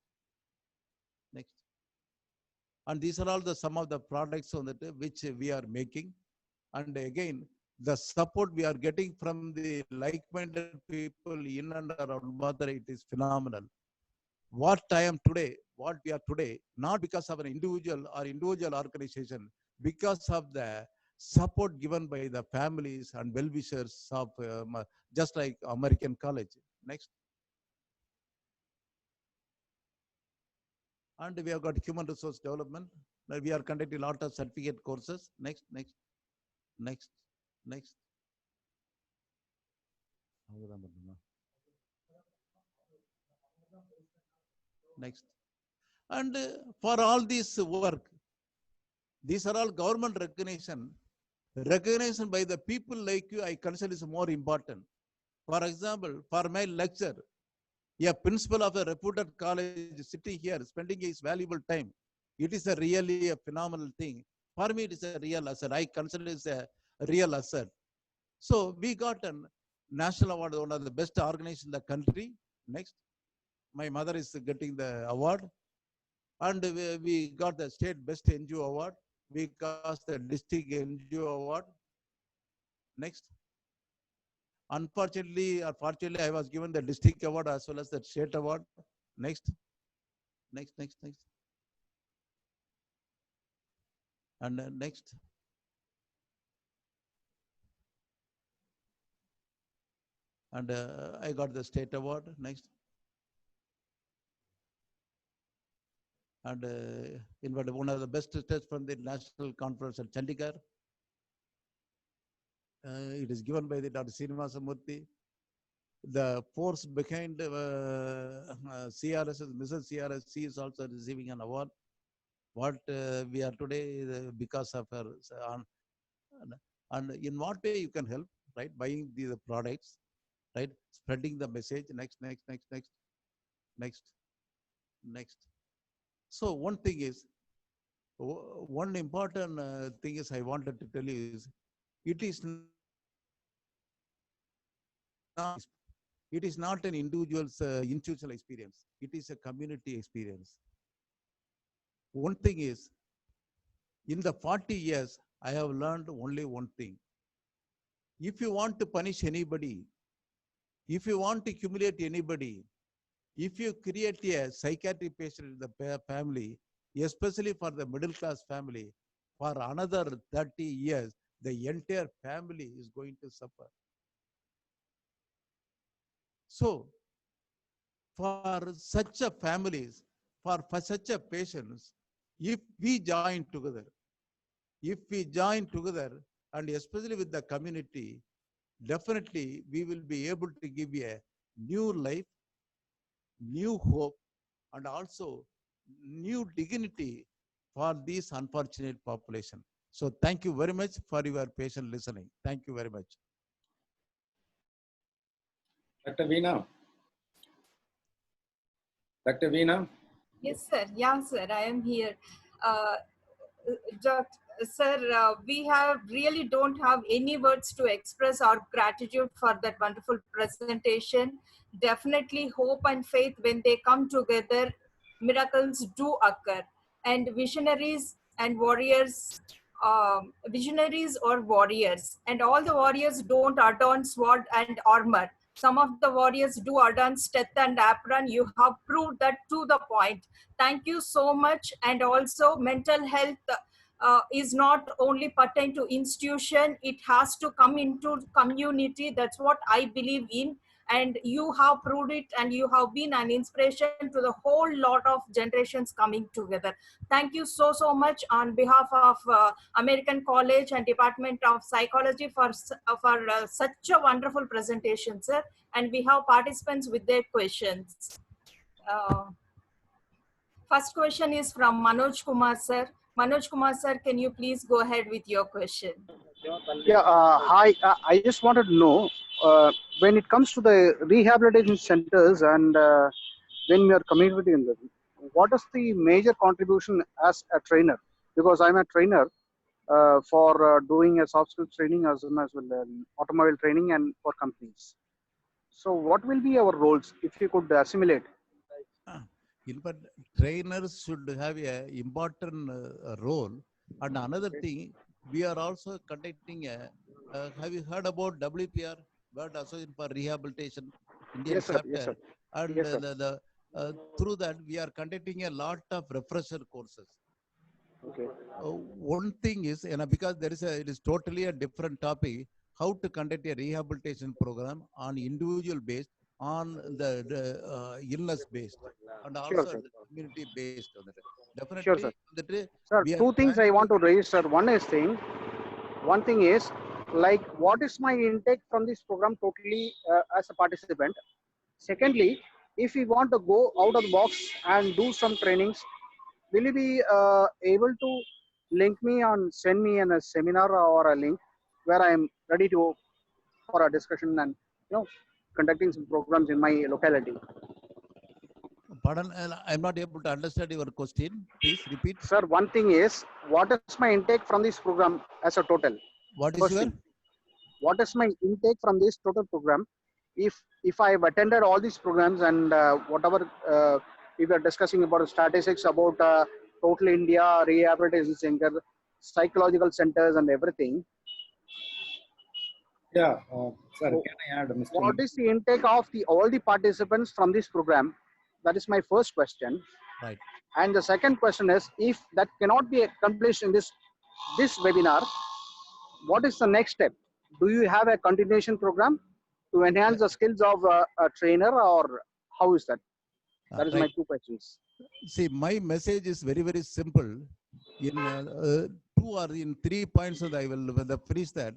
Next. And these are all the some of the products on that which we are making. And again, the support we are getting from the like-minded people in and around Madurai, it is phenomenal. What I am today, what we are today, not because of an individual or individual organization, because of the support given by the families and well-wishers of just like American College. Next. And we have got human resource development. We are conducting a lot of certificate courses. Next, next, next, next. Next. And for all this work, these are all government recognition. Recognition by the people like you, I consider is more important. For example, for my lecture, a principal of a reputed college sitting here, spending his valuable time, it is a really a phenomenal thing. For me, it is a real asset. I consider it a real asset. So we got a national award, one of the best organizations in the country. Next. My mother is getting the award. And we got the state best NGO award. We got the district NGO award. Next. Unfortunately or fortunately, I was given the district award as well as the state award. Next. Next, next, next. And next. And I got the state award. Next. And in fact, one of the best tests from the National Conference at Chandigarh. It is given by the Dr. Srinivasa Murthy. The force behind CRS, Mrs. CRS, she is also receiving an award. What we are today because of her. And in what way you can help, right? Buying the products, right? Spreading the message. Next, next, next, next, next, next. So one thing is, one important thing is I wanted to tell you is, it is not an individual's institutional experience. It is a community experience. One thing is, in the 40 years, I have learned only one thing. If you want to punish anybody, if you want to humiliate anybody, if you create a psychiatric patient in the family, especially for the middle class family, for another 30 years, the entire family is going to suffer. So for such a families, for such a patients, if we join together, and especially with the community, definitely we will be able to give a new life, new hope, and also new dignity for this unfortunate population. So thank you very much for your patient listening. Thank you very much. Dr. Veena. Dr. Veena. Yes, sir. Yeah, sir. I am here. Uh, Sir, we have really don't have any words to express our gratitude for that wonderful presentation. Definitely hope and faith, when they come together, miracles do occur. And visionaries and warriors, visionaries or warriors, and all the warriors don't adorn sword and armor. Some of the warriors do adorn stealth and apron. You have proved that to the point. Thank you so much. And also mental health is not only pertain to institution, it has to come into community. That's what I believe in. And you have proved it, and you have been an inspiration to the whole lot of generations coming together. Thank you so, so much on behalf of American College and Department of Psychology for such a wonderful presentation, sir. And we have participants with their questions. First question is from Manoj Kumar, sir. Manoj Kumar, sir, can you please go ahead with your question? Yeah, hi. I just wanted to know when it comes to the rehabilitation centers and when we are communicating in them, what is the major contribution as a trainer? Because I'm a trainer for doing a soft skills training as well as automobile training and for companies. So, what will be our roles if you could assimilate? In fact, trainers should have a important role. And another thing, we are also conducting have you heard about WPR, World Association for Rehabilitation, Indian Yes, sir. chapter? Yes, sir. And Yes, sir. through that, we are conducting a lot of refresher courses. Okay. One thing is, because it is totally a different topic, how to conduct a rehabilitation program on individual based, on the illness based, and Sure, also sir. the community based on that. Sure, sir. Definitely, Sir, we are two things trying I want to. to raise, sir. One thing is, like, what is my intake from this program totally as a participant? Secondly, if we want to go out of the box and do some trainings, will you be able to link me on, send me in a seminar or a link where I am ready to for a discussion and conducting some programs in my locality? Pardon, I'm not able to understand your question. Please repeat. Sir, one thing is, what is my intake from this program as a total? What is First your? thing, what is my intake from this total program? If I have attended all these programs and whatever we were discussing about the statistics about total India rehabilitation center, psychological centers and everything. Yeah, sir, So can I add, Mr. what is the intake of all the participants from this program? That is my first question. Right. And the second question is, if that cannot be accomplished in this webinar, what is the next step? Do you have a continuation program to enhance the skills of a trainer, or how is that? That is my Right. two questions. See, my message is very, very simple. In two or in 3 points, I will finish that.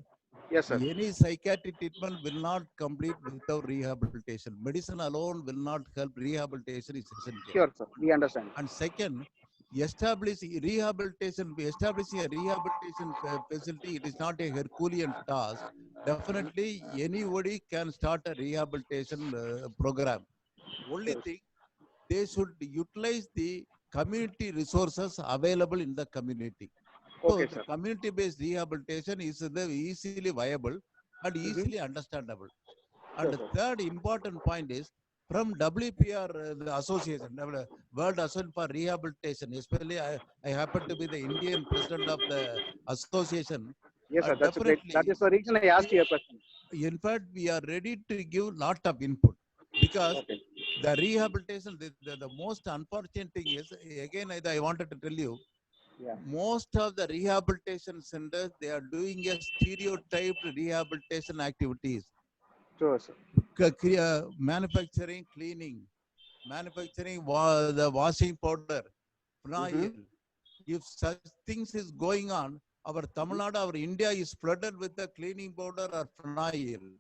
Yes, sir. Any psychiatric treatment will not complete without rehabilitation. Medicine alone will not help. Rehabilitation is essential. Sure, sir. We understand. And second, establishing a rehabilitation facility, it is not a Herculean task. Definitely, anybody can start a rehabilitation program. Only Sure. thing, they should utilize the community resources available in the community. So Okay, the sir. community-based rehabilitation is easily viable and easily understandable. And the Sure, third important point is, from WPR, the association, World Association for Rehabilitation, especially I happen to be the Indian president of the association. Yes, sir. That's a great. That Definitely, is the reason I asked you a question. in fact, we are ready to give lot of input, because Okay. the rehabilitation, the most unfortunate thing is, again, I wanted to tell you, Yeah. most of the rehabilitation centers, they are doing a stereotyped rehabilitation activities. Sure, sir. Manufacturing, cleaning, manufacturing the washing powder, phenyl. If such things is going on, our Tamil Nadu, our India is flooded with the cleaning powder or phenyl.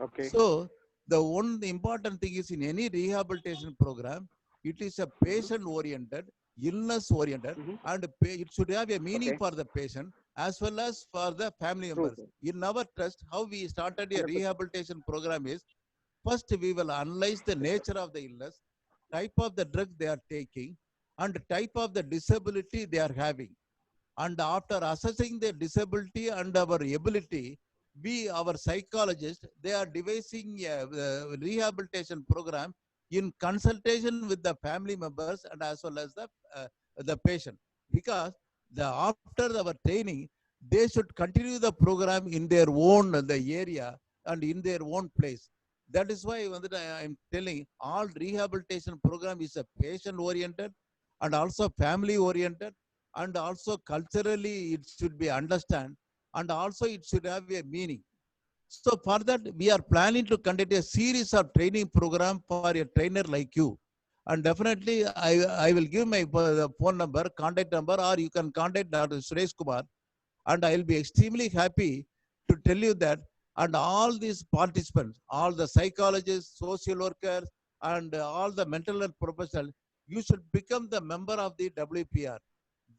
Okay. So the one important thing is in any rehabilitation program, it is a patient-oriented, illness-oriented, and it should have a meaning for the patient as well as for the family True, members. sir. In our trust, how we started a 100%. rehabilitation program is, first we will analyze the nature of the illness, type of the drug they are taking, and type of the disability they are having. And after assessing the disability and our ability, our psychologists, they are devising a rehabilitation program in consultation with the family members and as well as the patient. Because after our training, they should continue the program in their own the area and in their own place. That is why I am telling all rehabilitation program is a patient oriented and also family oriented, and also culturally it should be understand, and also it should have a meaning. So for that, we are planning to conduct a series of training program for a trainer like you. And definitely, I will give my phone number, contact number, or you can contact Dr. Suresh Kumar, and I will be extremely happy to tell you that. And all these participants, all the psychologists, social workers, and all the mental health professionals, you should become the member of the WPR.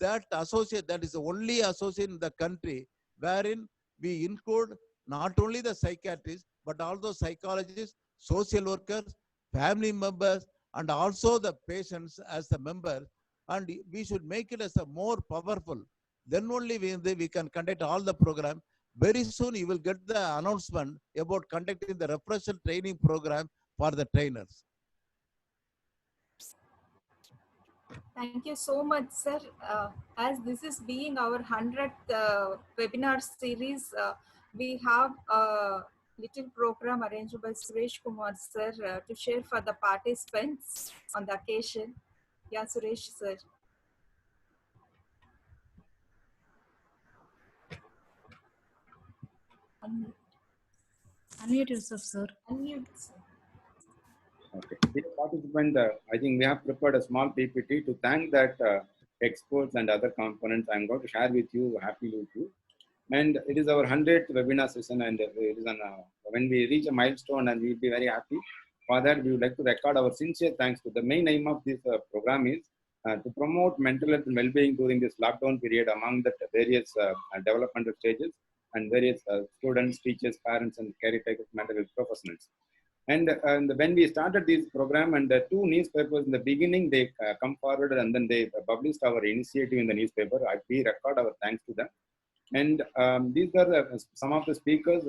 That associate, that is the only associate in the country wherein we include not only the psychiatrists, but also psychologists, social workers, family members, and also the patients as the members. And we should make it as a more powerful. Then only we can conduct all the program. Very soon you will get the announcement about conducting the refresher training program for the trainers. Thank you so much, sir. As this is being our 100th webinar series, we have a little program arranged by Suresh Kumar, sir, to share for the participants on the occasion. Yeah, Suresh, sir. Unmute yourself, sir. Unmute, sir. Okay. Dear participant, I think we have prepared a small PPT to thank that experts and other components. I'm going to share with you happily with you. And it is our 100th webinar session, and it is when we reach a milestone, and we'll be very happy. For that, we would like to record our sincere thanks to the main aim of this program is to promote mental health and well-being during this lockdown period among the various developmental stages and various students, teachers, parents, and caretakers, mental health professionals. And when we started this program, and the two newspapers in the beginning, they come forward and then they published our initiative in the newspaper. We record our thanks to them. And these are some of the speakers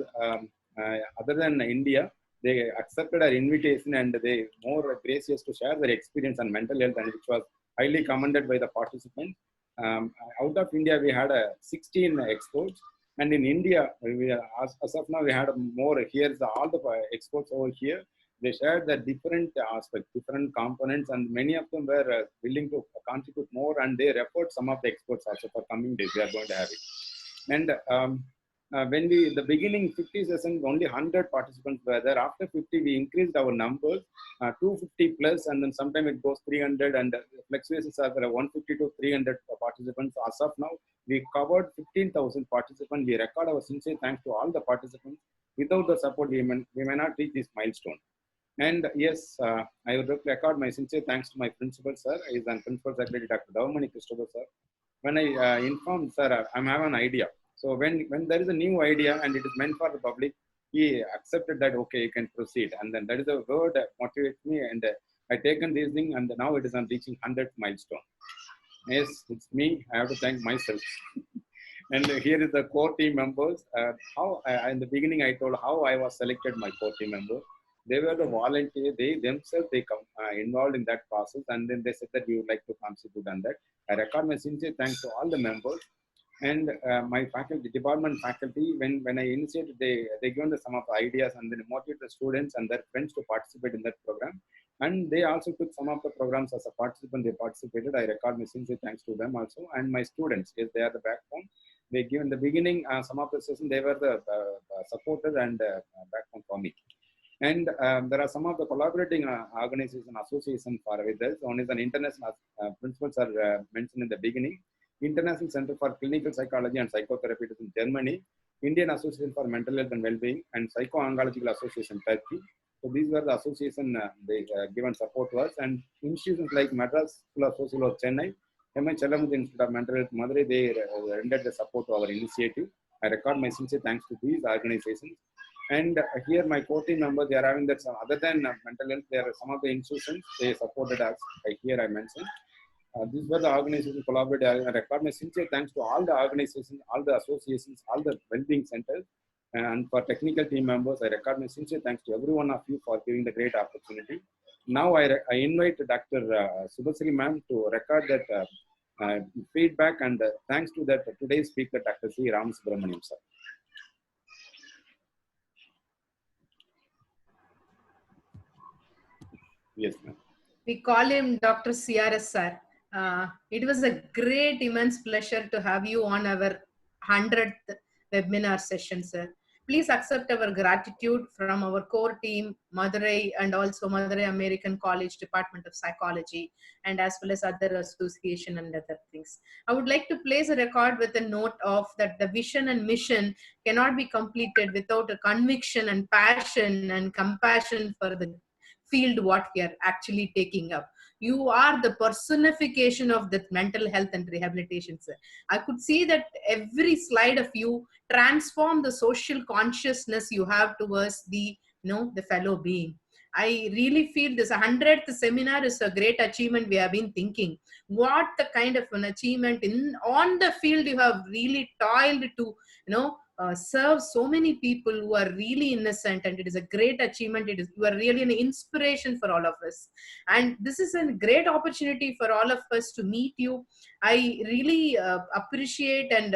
other than India. They accepted our invitation and they more gracious to share their experience on mental health, and which was highly commended by the participants. Out of India, we had 16 experts. And in India, as of now, we had more. Here's all the experts over here. They shared the different aspects, different components, and many of them were willing to contribute more. And they referred some of the experts also for coming days. We are going to have it. And when we, the beginning 50 sessions, only 100 participants were there. After 50, we increased our numbers, 250 plus, and then sometime it goes 300, and fluctuations are 150 to 300 participants. As of now, we covered 15,000 participants. We record our sincere thanks to all the participants. Without the support, we may not reach this milestone. And yes, I would record my sincere thanks to my principal, sir. He is an principal secretary, Dr. Davamani Christopher, sir. When I informed, sir, I have an idea. So when there is a new idea and it is meant for the public, he accepted that, okay, you can proceed. And then that is a word that motivates me. And I taken this thing, and now it is on reaching 100th milestone. Yes, it's me. I have to thank myself. And here is the core team members. In the beginning, I told how I was selected my core team members. They were the volunteers. They themselves, they come involved in that process. And then they said that we would like to contribute on that. I record my sincere thanks to all the members. And my faculty, department faculty, when I initiated, they given some of the ideas and then motivated the students and their friends to participate in that program. And they also took some of the programs as a participant. They participated. I record my sincere thanks to them also. And my students, yes, they are the backbone. They give in the beginning, some of the session, they were the supporters and backbone for me. And there are some of the collaborating organizations, associations for with us. One is an international, principles are mentioned in the beginning. International Center for Clinical Psychology and Psychotherapy in Germany, Indian Association for Mental Health and Wellbeing, and Psycho-Oncological Association Turkey. So these were the association they given support to us, and institutions like Madras School of Social Work Chennai, M.I. Chellamuthi Institute of Mental Health Madurai, they rendered the support to our initiative. I record my sincere thanks to these organizations. And here my core team members, they are having that, other than mental health, there are some of the institutions, they supported us, like here I mentioned. These were the organizations collaborated. I record my sincere thanks to all the organizations, all the associations, all the well-being centers, and for technical team members. I record my sincere thanks to every one of you for giving the great opportunity. Now I invite Dr. Subhasri ma'am to record that feedback, and thanks to that today's speaker, Dr. C. Ramasubramaniam sir. Yes, ma'am. We call him Dr. CRS sir. It was a great, immense pleasure to have you on our 100th webinar session, sir. Please accept our gratitude from our core team, Madurai, and also Madurai American College Department of Psychology, and as well as other association and other things. I would like to place a record with a note of that the vision and mission cannot be completed without a conviction and passion and compassion for the field what we are actually taking up. You are the personification of that mental health and rehabilitation, sir. I could see that every slide of you transform the social consciousness you have towards the, the fellow being. I really feel this 100th seminar is a great achievement we have been thinking. What the kind of an achievement on the field you have really toiled to, serve so many people who are really innocent, and it is a great achievement. You are really an inspiration for all of us, and this is a great opportunity for all of us to meet you. I really appreciate and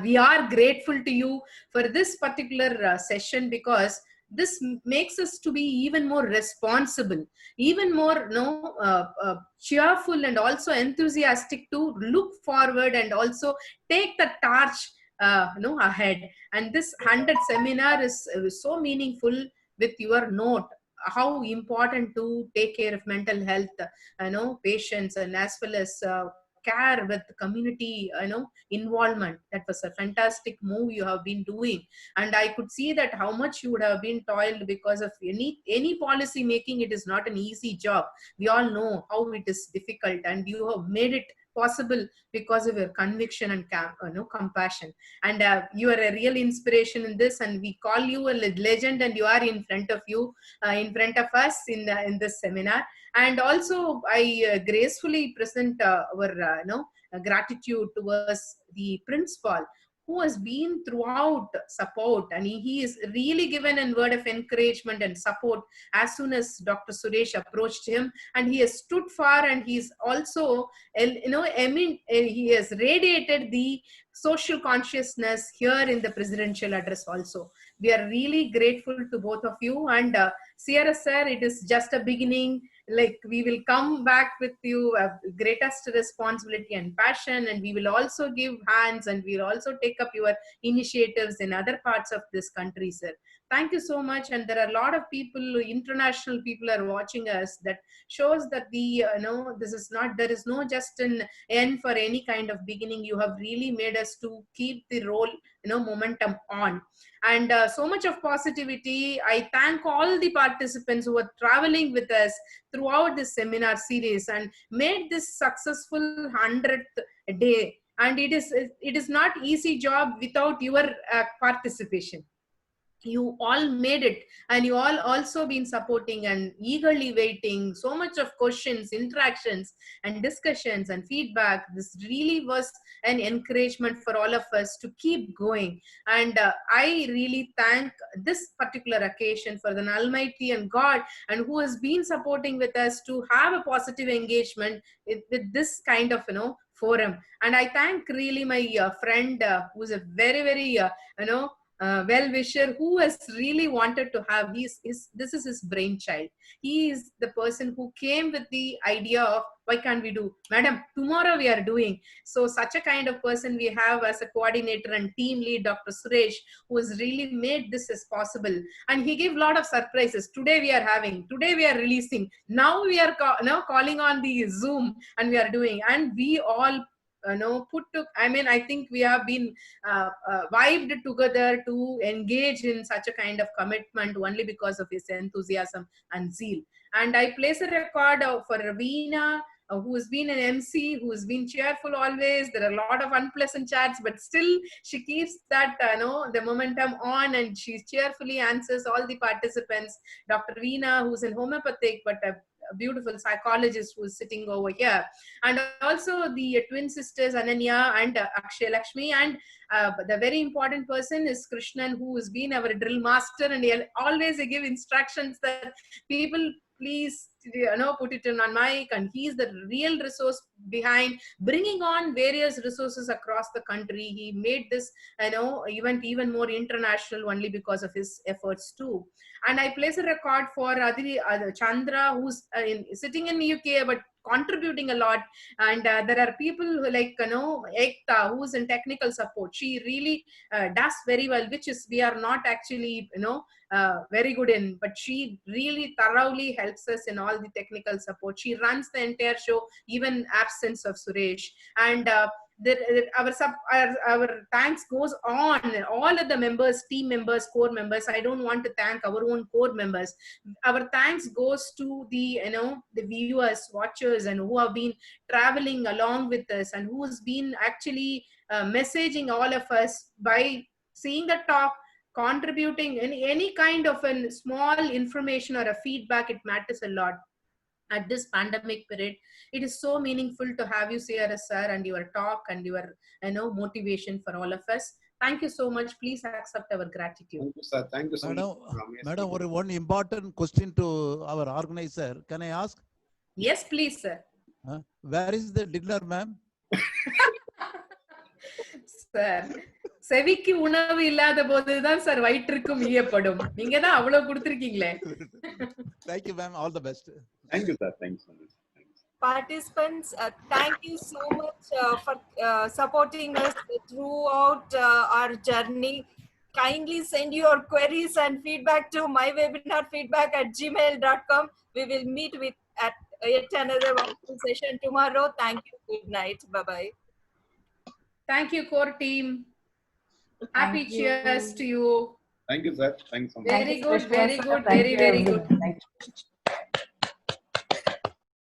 we are grateful to you for this particular session, because this makes us to be even more responsible, even more cheerful, and also enthusiastic to look forward and also take the torch ahead. And this 100th seminar is so meaningful with your note how important to take care of mental health, patients, and as well as care with community involvement. That was a fantastic move you have been doing, and I could see that how much you would have been toiled, because of any policy making. It is not an easy job. We all know how it is difficult, and you have made it possible because of your conviction and compassion, and you are a real inspiration in this, and we call you a legend, and you are in front of us in this seminar. And also I gracefully present our gratitude towards the principal, who has been throughout support, and he is really given a word of encouragement and support as soon as Dr. Suresh approached him, and he has stood far, and he's also he has radiated the social consciousness here in the presidential address also. We are really grateful to both of you, and CRS sir, it is just a beginning. Like, we will come back with you greatest responsibility and passion, and we will also give hands, and we will also take up your initiatives in other parts of this country, sir. Thank you so much. And there are a lot of people, international people are watching us. That shows that there is no just an end for any kind of beginning. You have really made us to keep the role, momentum on. And so much of positivity. I thank all the participants who are traveling with us throughout this seminar series and made this successful 100th day. And it is not easy job without your participation. You all made it, and you all also been supporting and eagerly waiting. So much of questions, interactions, and discussions and feedback. This really was an encouragement for all of us to keep going. And I really thank this particular occasion for the Almighty and God, and who has been supporting with us to have a positive engagement with this kind of forum. And I thank really my friend who's a very, very well-wisher who has really wanted to have this is his brainchild. He is the person who came with the idea of why can't we do, madam, tomorrow we are doing. So such a kind of person we have as a coordinator and team lead, Dr. Suresh, who has really made this as possible. And he gave a lot of surprises. Today we are releasing, now we are now calling on the Zoom and we are doing, and we all I think we have been vibed together to engage in such a kind of commitment only because of his enthusiasm and zeal. And I place a record for Ravina, who has been an MC, who has been cheerful always. There are a lot of unpleasant chats, but still she keeps that the momentum on, and she cheerfully answers all the participants. Dr. Veena, who's in homeopathic, but a beautiful psychologist who is sitting over here, and also the twin sisters Ananya and Akshay Lakshmi, and the very important person is Krishnan, who has been our drill master, and he'll always give instructions that people please put it in on mic, and he's the real resource behind bringing on various resources across the country. He made this event even more international only because of his efforts too. And I place a record for Chandra, who's sitting in UK but contributing a lot. And there are people who like Ekta, who's in technical support. She really does very well, which is we are not actually very good in, but she really thoroughly helps us in all the technical support. She runs the entire show, even absence of Suresh. And our thanks goes on all of the members, team members, core members. I don't want to thank our own core members. Our thanks goes to the the viewers, watchers, and who have been traveling along with us, and who's been actually messaging all of us by seeing the talk, contributing in any kind of a small information or a feedback. It matters a lot. At this pandemic period, it is so meaningful to have you, CRS sir, and your talk and your motivation for all of us. Thank you so much. Please accept our gratitude. Thank you, sir. Thank you so much. Madam, one important question to our organizer. Can I ask? Yes, please, sir. Where is the dinner, ma'am? Sir, செவிக்கு உணவு இல்லாத போதுதான் sir வயிற்றுக்கும் ஈயப்படும். நீங்க தான் அவ்வளவு கொடுத்திருக்கீங்களே. Thank you, ma'am. All the best. Thank you, sir. Thanks so much. Participants, thank you so much for supporting us throughout our journey. Kindly send your queries and feedback to mywebinarfeedback@gmail.com. We will meet at yet another wonderful session tomorrow. Thank you. Good night. Bye-bye. Thank you, core team. Happy cheers to you. Thank you, sir. Thanks so much. Very good, very good, very, very good.